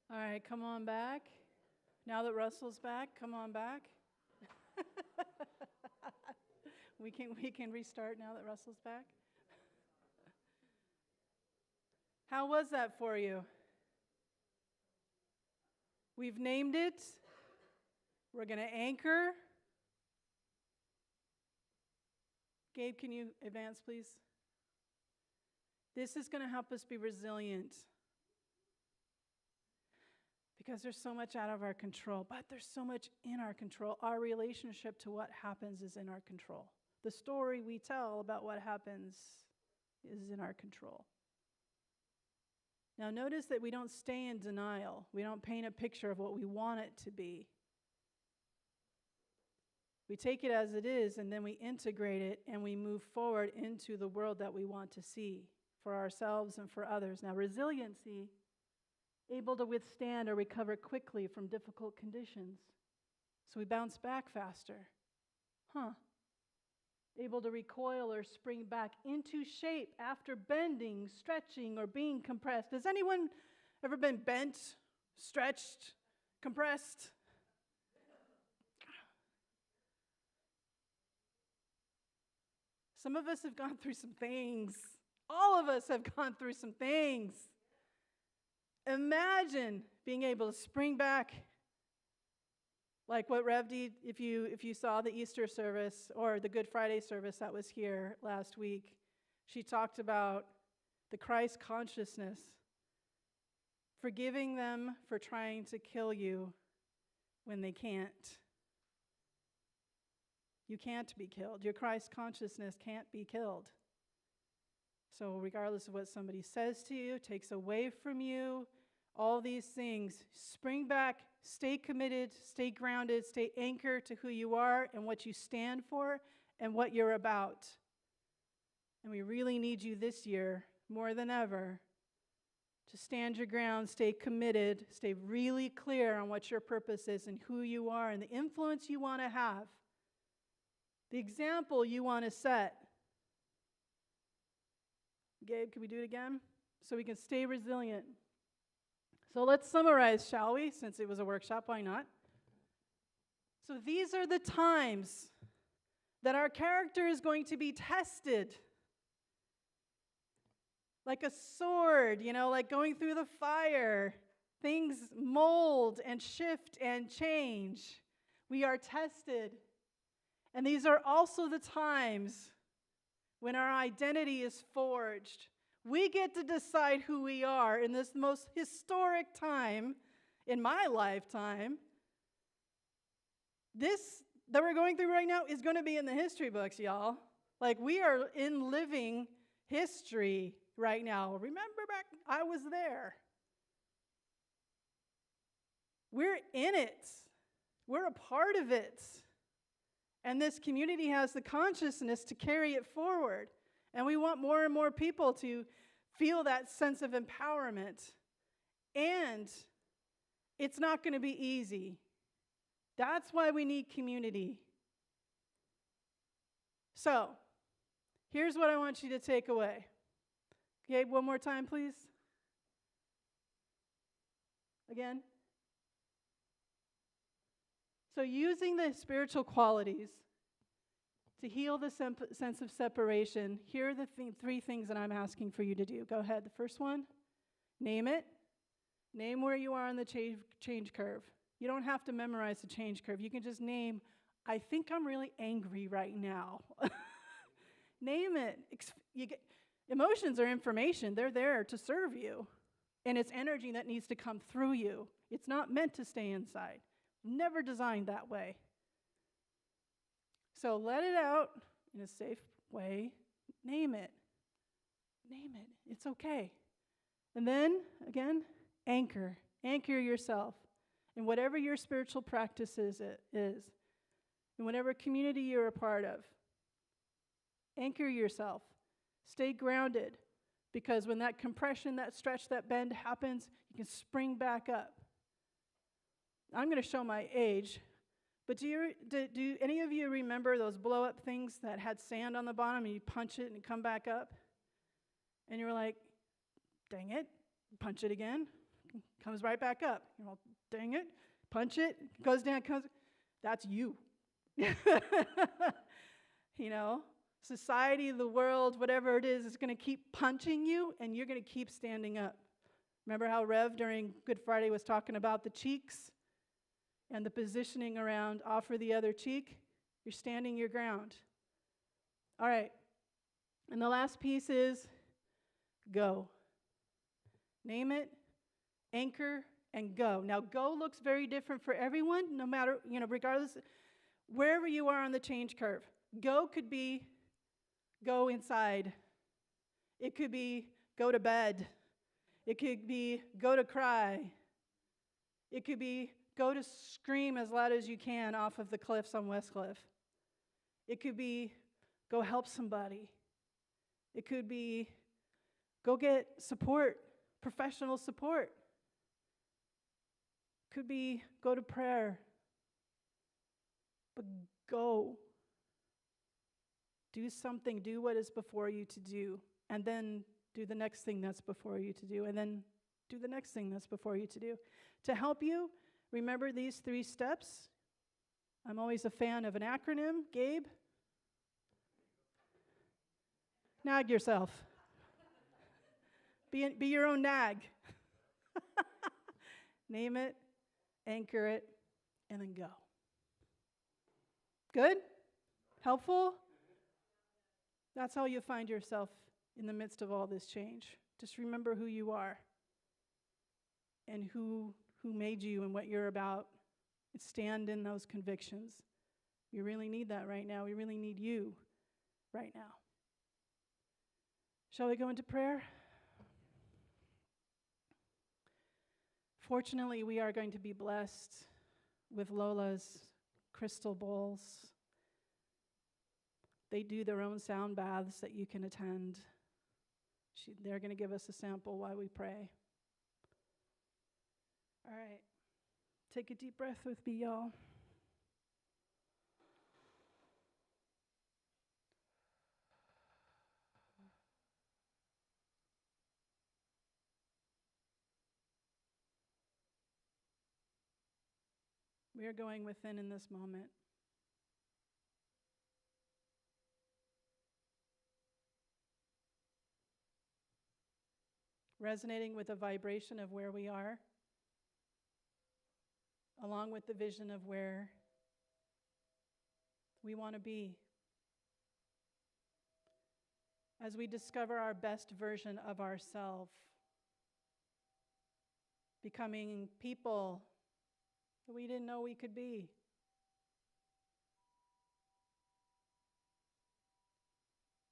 All right, come on back. Now that Russell's back, come on back. we can restart now that Russell's back. How was that for you? We've named it. We're going to anchor. Gabe, can you advance, please? This is going to help us be resilient. Because there's so much out of our control, but there's so much in our control. Our relationship to what happens is in our control. The story we tell about what happens is in our control. Now notice that we don't stay in denial. We don't paint a picture of what we want it to be. We take it as it is, and then we integrate it, and we move forward into the world that we want to see for ourselves and for others. Now, resiliency, able to withstand or recover quickly from difficult conditions. So we bounce back faster. Able to recoil or spring back into shape after bending, stretching, or being compressed. Has anyone ever been bent, stretched, compressed? Some of us have gone through some things. All of us have gone through some things. Imagine being able to spring back like what Rev did if you saw the Easter service or the Good Friday service that was here last week. She talked about the Christ consciousness, forgiving them for trying to kill you when they can't. You can't be killed. Your Christ consciousness can't be killed. So regardless of what somebody says to you, takes away from you, all these things, spring back, stay committed, stay grounded, stay anchored to who you are and what you stand for and what you're about. And we really need you this year more than ever to stand your ground, stay committed, stay really clear on what your purpose is and who you are and the influence you want to have, the example you want to set. Gabe, can we do it again? So we can stay resilient. So let's summarize, shall we? Since it was a workshop, why not? So these are the times that our character is going to be tested. Like a sword, like going through the fire. Things mold and shift and change. We are tested. And these are also the times when our identity is forged. We get to decide who we are in this most historic time in my lifetime. This that we're going through right now is going to be in the history books, y'all. Like, we are in living history right now. Remember back, I was there. We're in it. We're a part of it. And this community has the consciousness to carry it forward. And we want more and more people to feel that sense of empowerment. And it's not going to be easy. That's why we need community. So, here's what I want you to take away. Gabe, one more time, please. Again. So, using the spiritual qualities to heal the sense of separation, here are the three things that I'm asking for you to do. Go ahead. The first one, name it. Name where you are on the change curve. You don't have to memorize the change curve. You can just name, I think I'm really angry right now. Name it. Emotions are information. They're there to serve you. And it's energy that needs to come through you. It's not meant to stay inside. never designed that way. So let it out in a safe way. Name it. Name it. It's okay. And then, again, anchor. Anchor yourself in whatever your spiritual practice is, in whatever community you're a part of. Anchor yourself. Stay grounded, because when that compression, that stretch, that bend happens, you can spring back up. I'm going to show my age, but do any of you remember those blow-up things that had sand on the bottom and you punch it and it come back up? And you were like, dang it, punch it again, comes right back up. You're all, dang it, punch it, goes down, comes. That's you. You know, society, the world, whatever it is going to keep punching you, and you're going to keep standing up. Remember how Rev during Good Friday was talking about the cheeks and the positioning around offer the other cheek? You're standing your ground. All right. And the last piece is go. Name it, anchor, and go. Now, go looks very different for everyone, no matter, regardless, wherever you are on the change curve. Go could be go inside. It could be go to bed. It could be go to cry. It could be go to scream as loud as you can off of the cliffs on West Cliff. It could be go help somebody. It could be go get support, professional support. It could be go to prayer. But go. Do something, do what is before you to do, and then do the next thing that's before you to do, and then do the next thing that's before you to do. To help you remember these 3 steps, I'm always a fan of an acronym. Gabe? Nag yourself. Be your own nag. Name it, anchor it, and then go. Good? Helpful? That's how you find yourself in the midst of all this change. Just remember who you are and who made you and what you're about. Stand in those convictions. We really need that right now. We really need you right now. Shall we go into prayer? Fortunately, we are going to be blessed with Lola's crystal bowls. They do their own sound baths that you can attend. They're going to give us a sample while we pray. All right. Take a deep breath with me, y'all. We are going within in this moment. Resonating with the vibration of where we are, along with the vision of where we want to be. As we discover our best version of ourselves, becoming people that we didn't know we could be.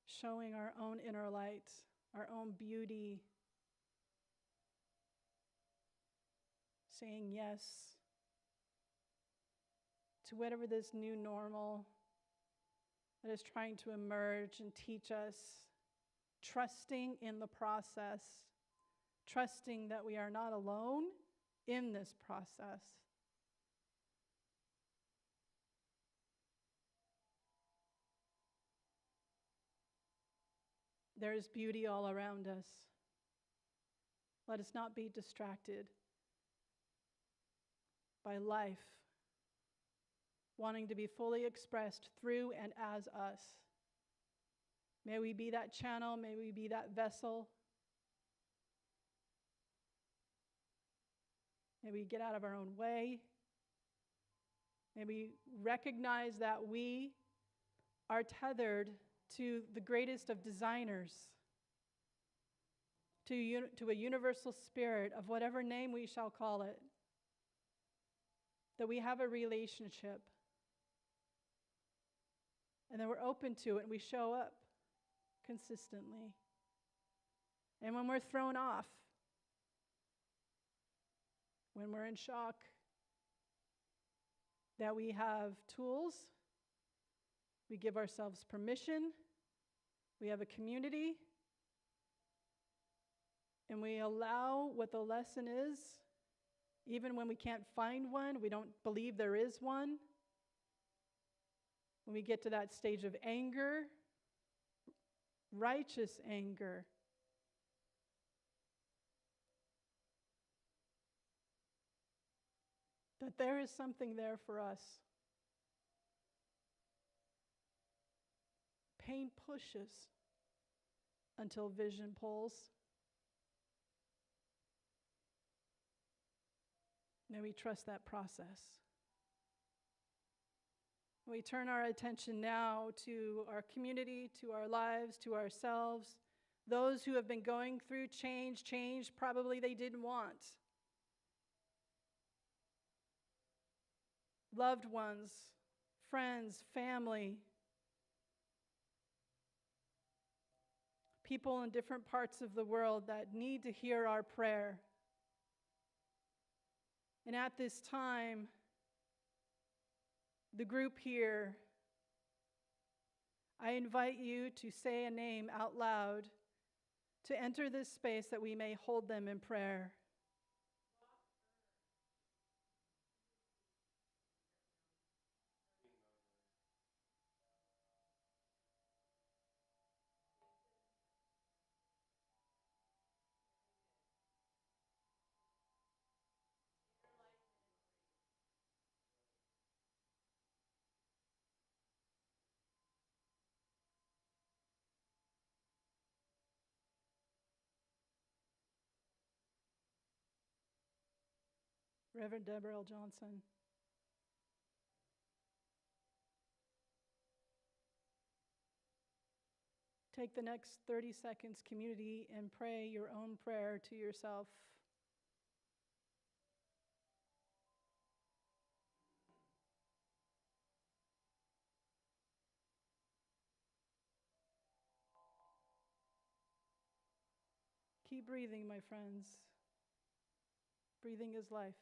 Showing our own inner light, our own beauty. Saying yes to whatever this new normal that is trying to emerge and teach us. Trusting in the process. Trusting that we are not alone in this process. There is beauty all around us. Let us not be distracted by life, wanting to be fully expressed through and as us. May we be that channel, may we be that vessel. May we get out of our own way. May we recognize that we are tethered to the greatest of designers, to a universal spirit of whatever name we shall call it. that we have a relationship, and that we're open to it and we show up consistently. And when we're thrown off, when we're in shock, that we have tools, we give ourselves permission, we have a community, and we allow what the lesson is, even when we can't find one, we don't believe there is one. When we get to that stage of anger, righteous anger, that there is something there for us. Pain pushes until vision pulls. May we trust that process. We turn our attention now to our community, to our lives, to ourselves. Those who have been going through change probably they didn't want. Loved ones, friends, family, people in different parts of the world that need to hear our prayer. And at this time, the group here, I invite you to say a name out loud to enter this space that we may hold them in prayer. Reverend Deborah L. Johnson. Take the next 30 seconds, community, and pray your own prayer to yourself. Keep breathing, my friends. Breathing is life.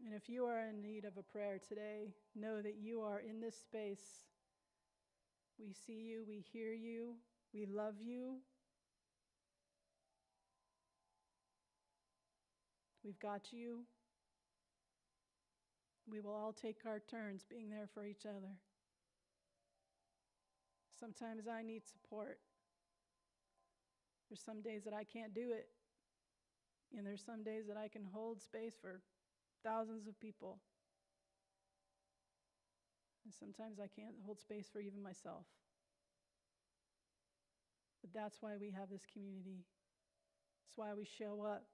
And if you are in need of a prayer today, know that you are in this space. We see you, we hear you, we love you. We've got you. We will all take our turns being there for each other. Sometimes I need support. There's some days that I can't do it. And there's some days that I can hold space for thousands of people. And sometimes I can't hold space for even myself. But that's why we have this community. That's why we show up.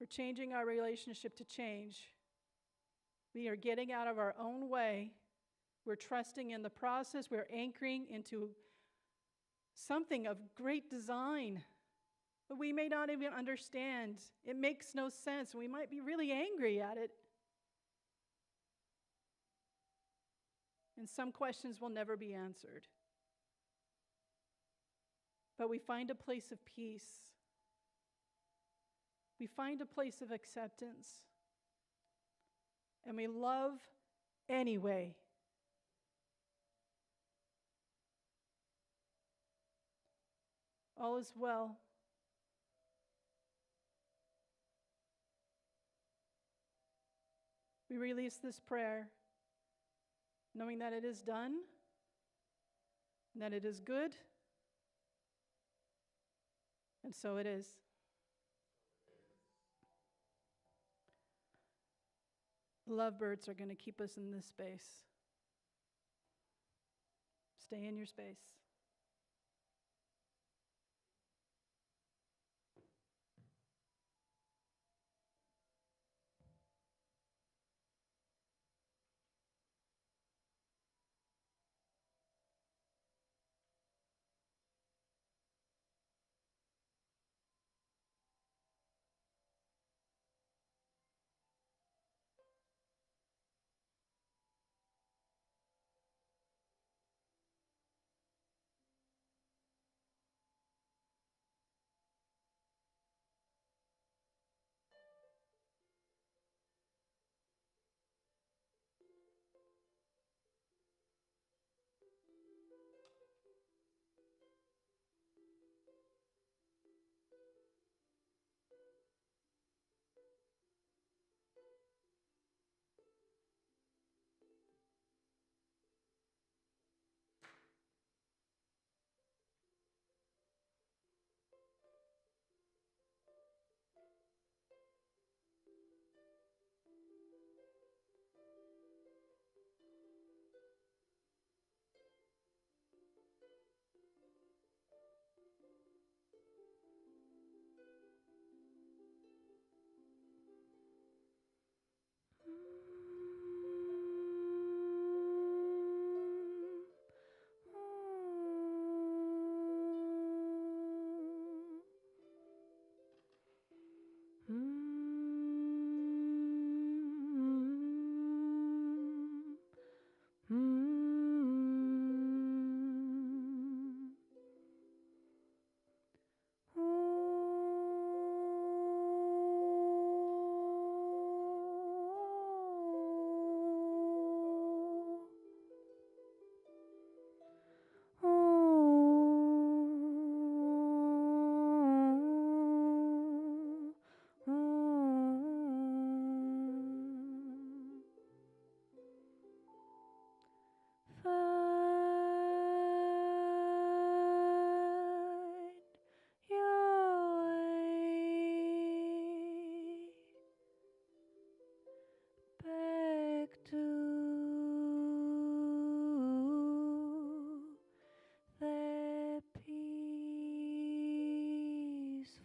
We're changing our relationship to change. We are getting out of our own way. We're trusting in the process. We're anchoring into something of great design. But we may not even understand. It makes no sense. We might be really angry at it. And some questions will never be answered. But we find a place of peace. We find a place of acceptance. And we love anyway. All is well. We release this prayer, knowing that it is done, and that it is good, and so it is. The lovebirds are going to keep us in this space. Stay in your space.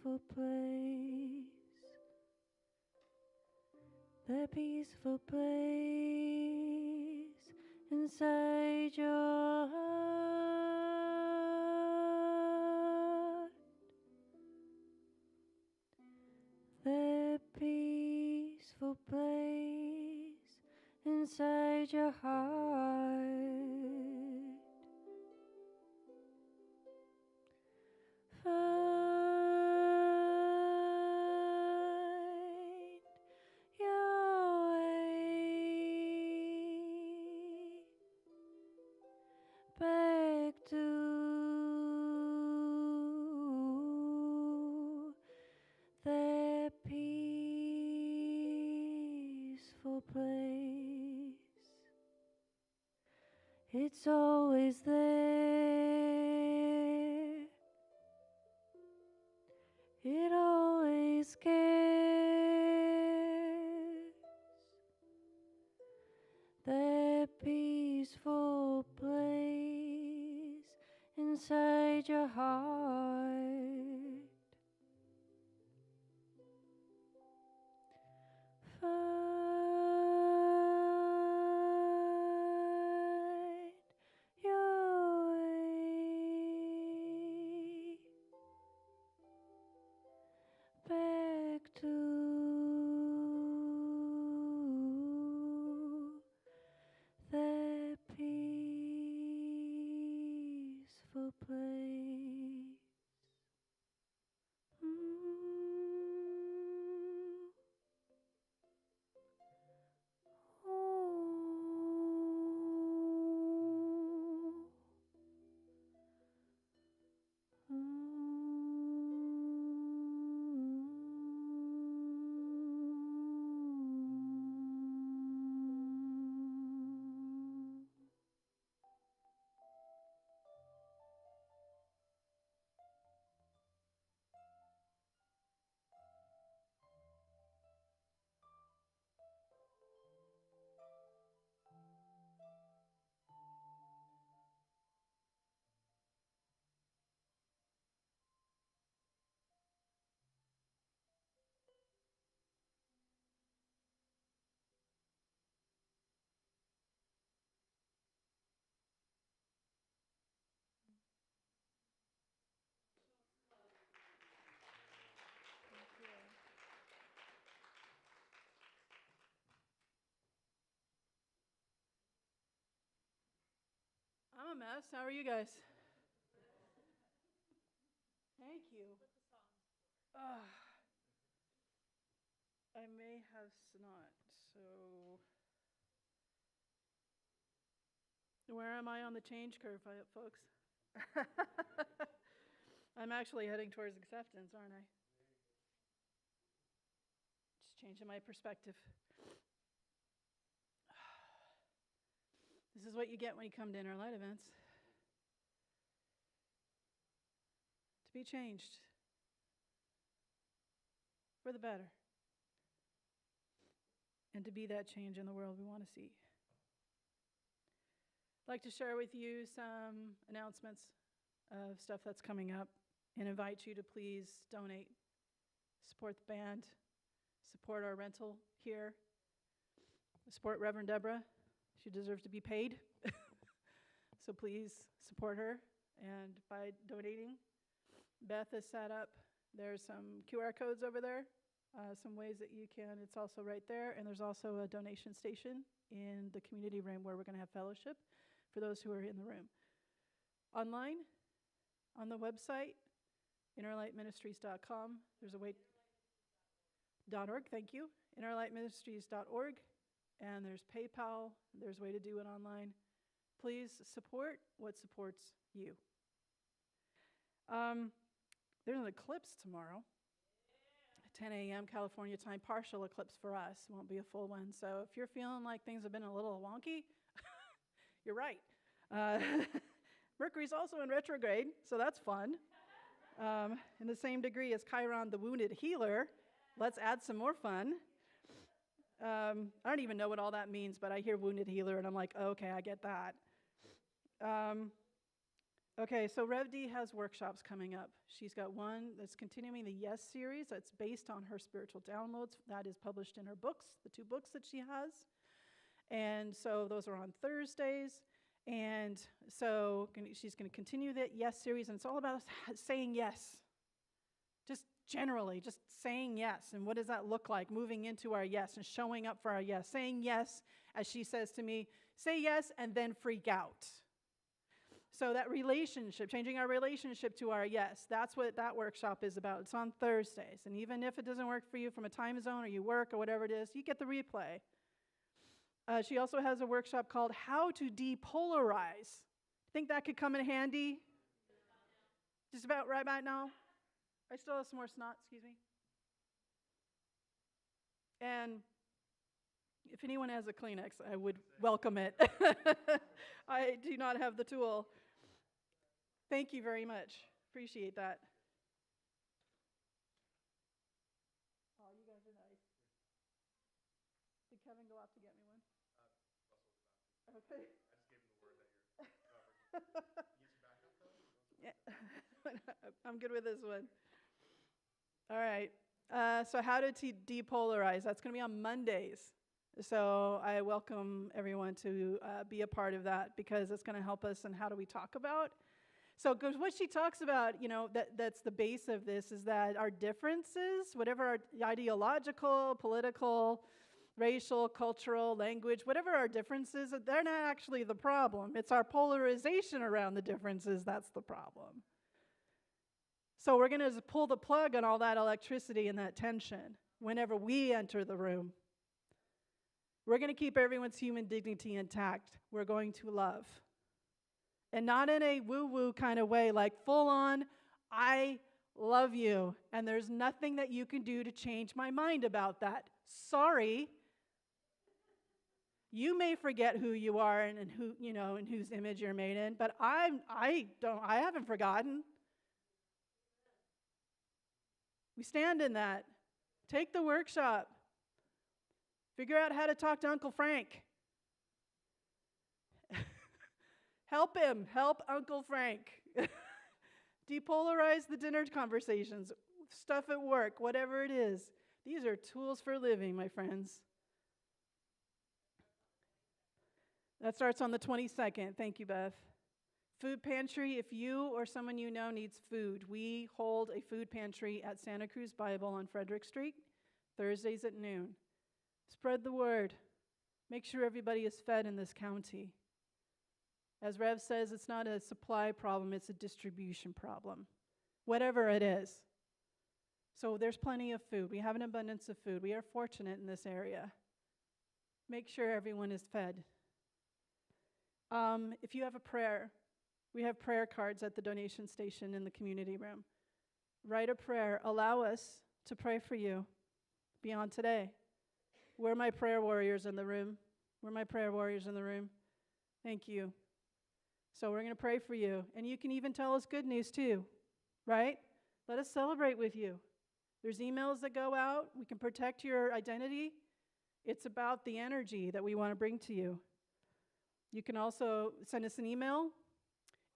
peaceful place, that peaceful place inside your heart, that peaceful place inside your heart. Find your way back to that peaceful place. It's always there. It always cares. That peaceful place inside your heart. Find your way back to that peaceful place. I'm a mess. How are you guys? Thank you. Ugh. I may have snot, so where am I on the change curve, folks? I'm actually heading towards acceptance, aren't I? Just changing my perspective. This is what you get when you come to Inner Light events. To be changed for the better. And to be that change in the world we want to see. I'd like to share with you some announcements of stuff that's coming up and invite you to please donate, support the band, support our rental here, support Reverend Deborah. She deserves to be paid. So please support her, and by donating. Beth has set up, there's some QR codes over there, some ways that you can, it's also right there, and there's also a donation station in the community room where we're going to have fellowship for those who are in the room. Online, on the website, innerlightministries.com, there's a way, .org, thank you, innerlightministries.org, and there's PayPal, there's a way to do it online. Please support what supports you. There's an eclipse tomorrow, 10 a.m. California time, partial eclipse for us. It won't be a full one. So if you're feeling like things have been a little wonky, you're right. Mercury's also in retrograde, so that's fun. In the same degree as Chiron, the wounded healer. Let's add some more fun. I don't even know what all that means, but I hear wounded healer, and I'm like, okay, I get that. Okay, so Rev D has workshops coming up. She's got one that's continuing the Yes series that's based on her spiritual downloads. That is published in her books, the 2 books that she has. And so those are on Thursdays. And so she's going to continue that Yes series, and it's all about saying yes. Just generally, just saying yes. And what does that look like? Moving into our yes and showing up for our yes. Saying yes, as she says to me, say yes and then freak out. So that relationship, changing our relationship to our yes, that's what that workshop is about. It's on Thursdays. And even if it doesn't work for you from a time zone or you work or whatever it is, you get the replay. She also has a workshop called How to Depolarize. Think that could come in handy? Just about right about now? I still have some more snot, excuse me. And if anyone has a Kleenex, I would welcome it. I do not have the tool. Thank you very much. Appreciate that. Oh, you guys are nice. Did Kevin go out to get me one? Russell was about to. Okay. I just gave him the word that you're covered. You get some backup though? I'm good with this one. All right. So how to depolarize. That's going to be on Mondays. So I welcome everyone to be a part of that because it's going to help us in how do we talk about. So because what she talks about, that's the base of this is that our differences, whatever our ideological, political, racial, cultural, language, whatever our differences, they're not actually the problem. It's our polarization around the differences that's the problem. So we're going to pull the plug on all that electricity and that tension whenever we enter the room. We're going to keep everyone's human dignity intact. We're going to love. And not in a woo-woo kind of way, like full on, I love you, and there's nothing that you can do to change my mind about that. Sorry. You may forget who you are and who, and whose image you're made in, but I haven't forgotten. We stand in that. Take the workshop. Figure out how to talk to Uncle Frank. Help him. Help Uncle Frank. Depolarize the dinner conversations, stuff at work, whatever it is. These are tools for living, my friends. That starts on the 22nd. Thank you, Beth. Food pantry, if you or someone you know needs food, we hold a food pantry at Santa Cruz Bible on Frederick Street, Thursdays at noon. Spread the word. Make sure everybody is fed in this county. As Rev says, it's not a supply problem, it's a distribution problem, whatever it is. So there's plenty of food. We have an abundance of food. We are fortunate in this area. Make sure everyone is fed. If you have a prayer, we have prayer cards at the donation station in the community room. Write a prayer. Allow us to pray for you beyond today. Where are my prayer warriors in the room? Where are my prayer warriors in the room? Thank you. So we're going to pray for you. And you can even tell us good news too, right? Let us celebrate with you. There's emails that go out. We can protect your identity. It's about the energy that we want to bring to you. You can also send us an email,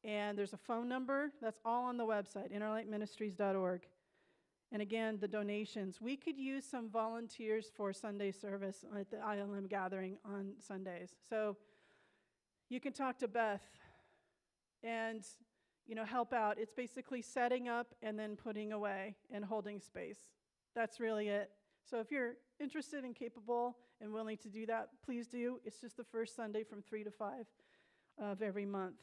and there's a phone number. That's all on the website, innerlightministries.org. And again, the donations. We could use some volunteers for Sunday service at the ILM gathering on Sundays. So you can talk to Beth and help out. It's basically setting up and then putting away and holding space. That's really it. So if you're interested and capable and willing to do that, please do. It's just the first Sunday from 3 to 5 of every month.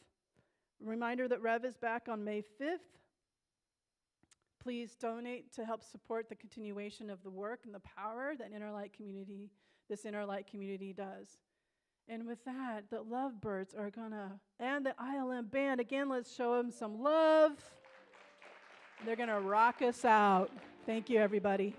Reminder that Rev is back on May 5th. Please donate to help support the continuation of the work and the power that this Inner Light community does. And with that, the Lovebirds are and the ILM band, again, let's show them some love. They're gonna rock us out. Thank you, everybody.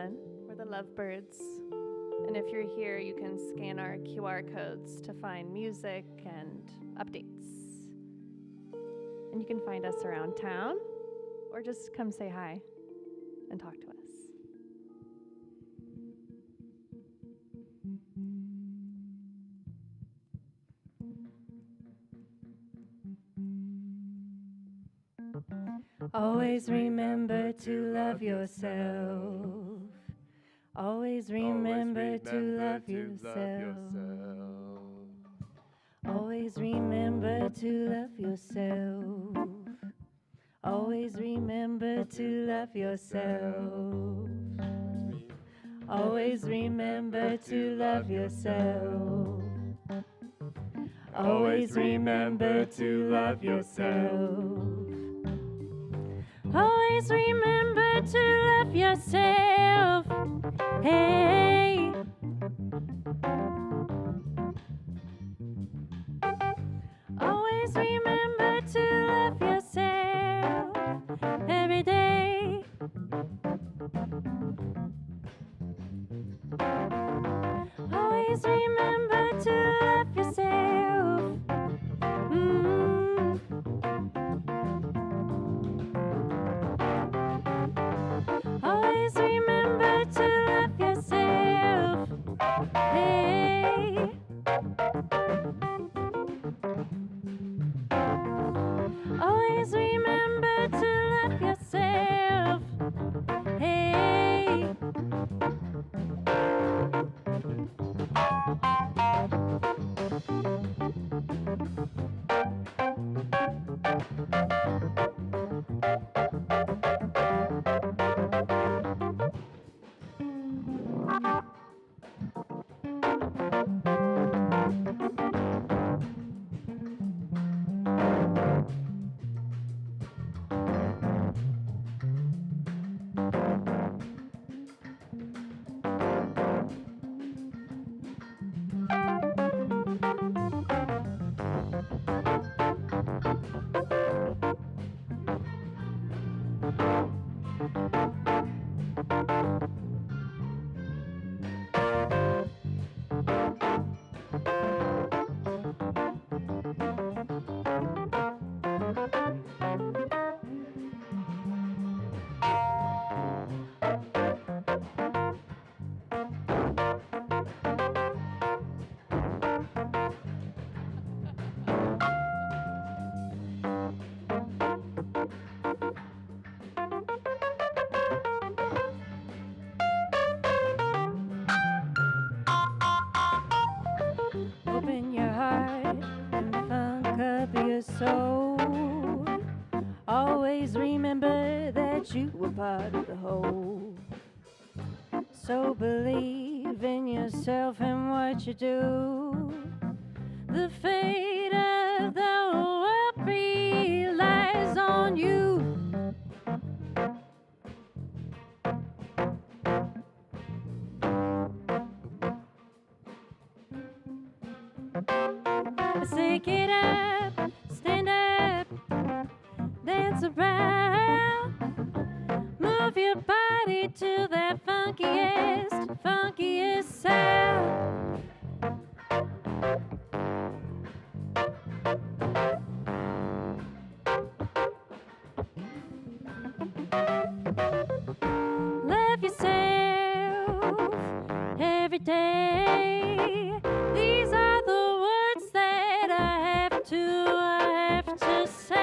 everyone. We're the Lovebirds. And if you're here, you can scan our QR codes to find music and updates. And you can find us around town, or just come say hi and talk to us. Always remember to love yourself. Always remember to love yourself. Always remember to love yourself. Always remember to love yourself. Always remember to love yourself. Always remember to love yourself. Always remember to love yourself. Hey. Always remember to love yourself every day. Always remember to love yourself. Always remember to love yourself. Hey. Always remember to love yourself. Hey. Open your heart and funk up your soul. Always remember that you were part of the whole. So believe in yourself and what you do. The fate of the world relies on you. Say get up, stand up, dance around, move your body to that funkiest sound. Love yourself every day. These are the words that I have to say.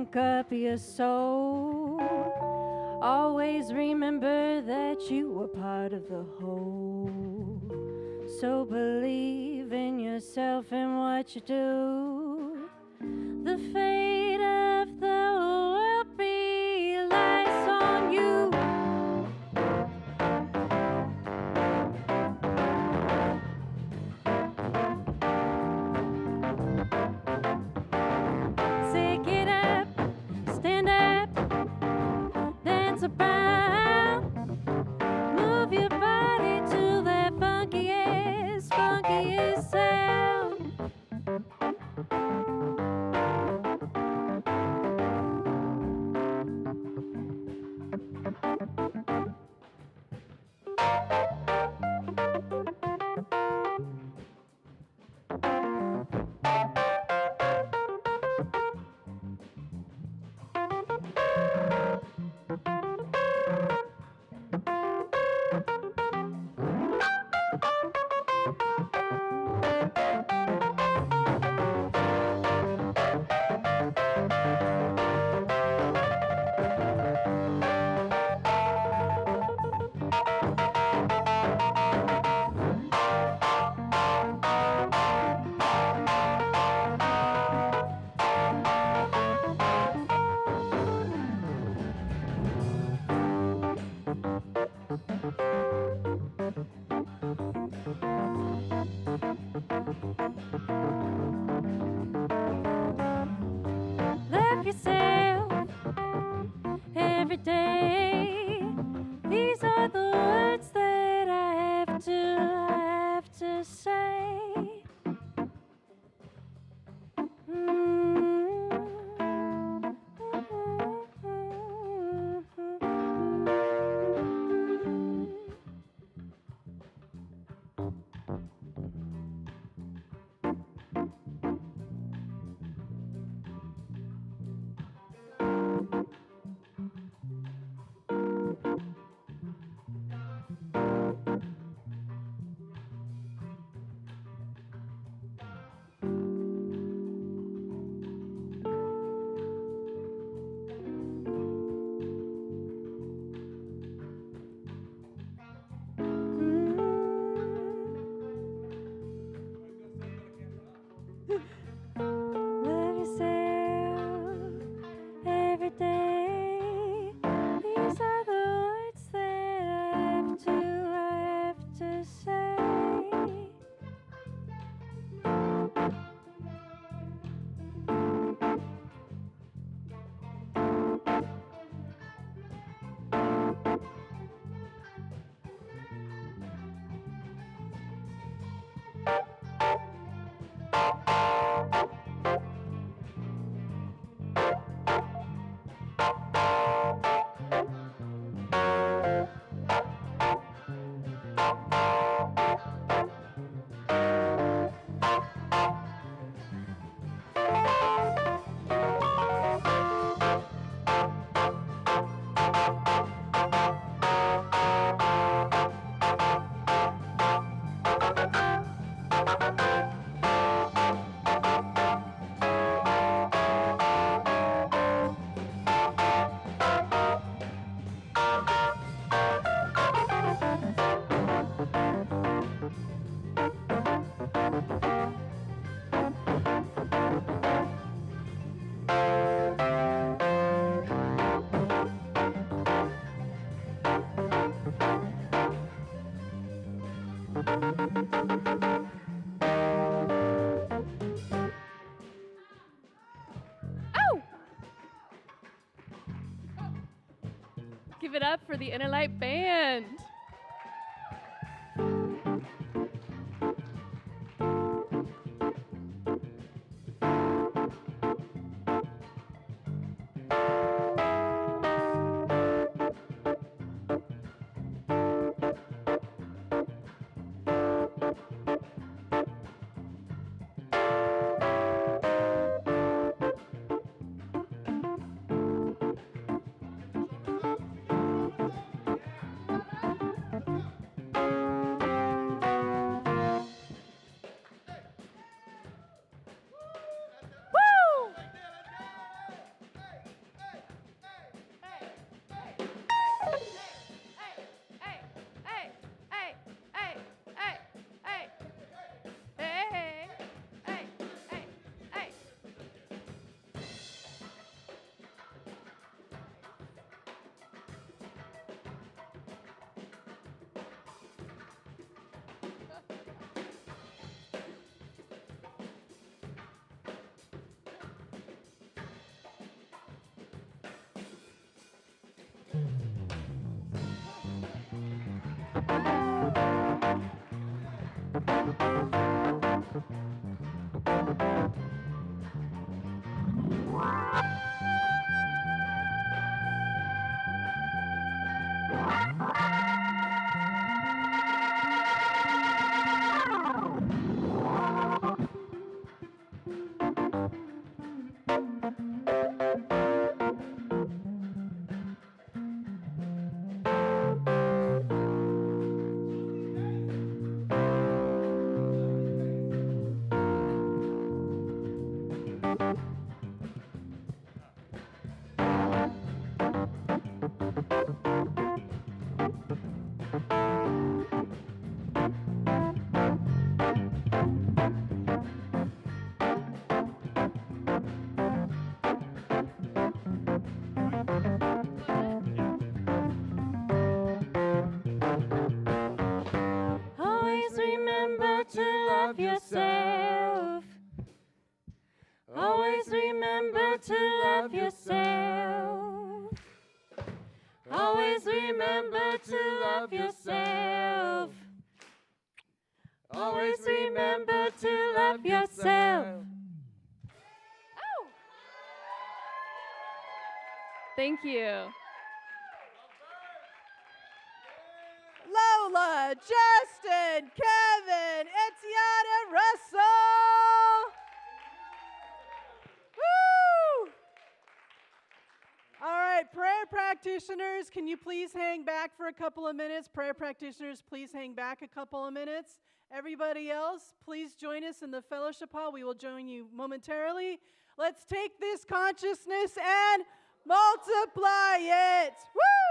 drink up your soul. Always remember that you were part of the whole. So believe in yourself and what you do. The fate of the world relies on you. Say get up, stand up, dance about. Move your body to that funkiest sound. Love yourself every day. These are the words that I have to say. Love yourself every day. These are the words that I have to say. Oh! Give it up for the Inner Light Band. love yourself. Always remember to love yourself. Always remember to love yourself. Always remember to love yourself. Thank you. Lola, Justin, Kevin, Etienne, Russell. Woo! All right, prayer practitioners, can you please hang back for a couple of minutes? Prayer practitioners, please hang back a couple of minutes. Everybody else, please join us in the fellowship hall. We will join you momentarily. Let's take this consciousness and multiply it. Woo!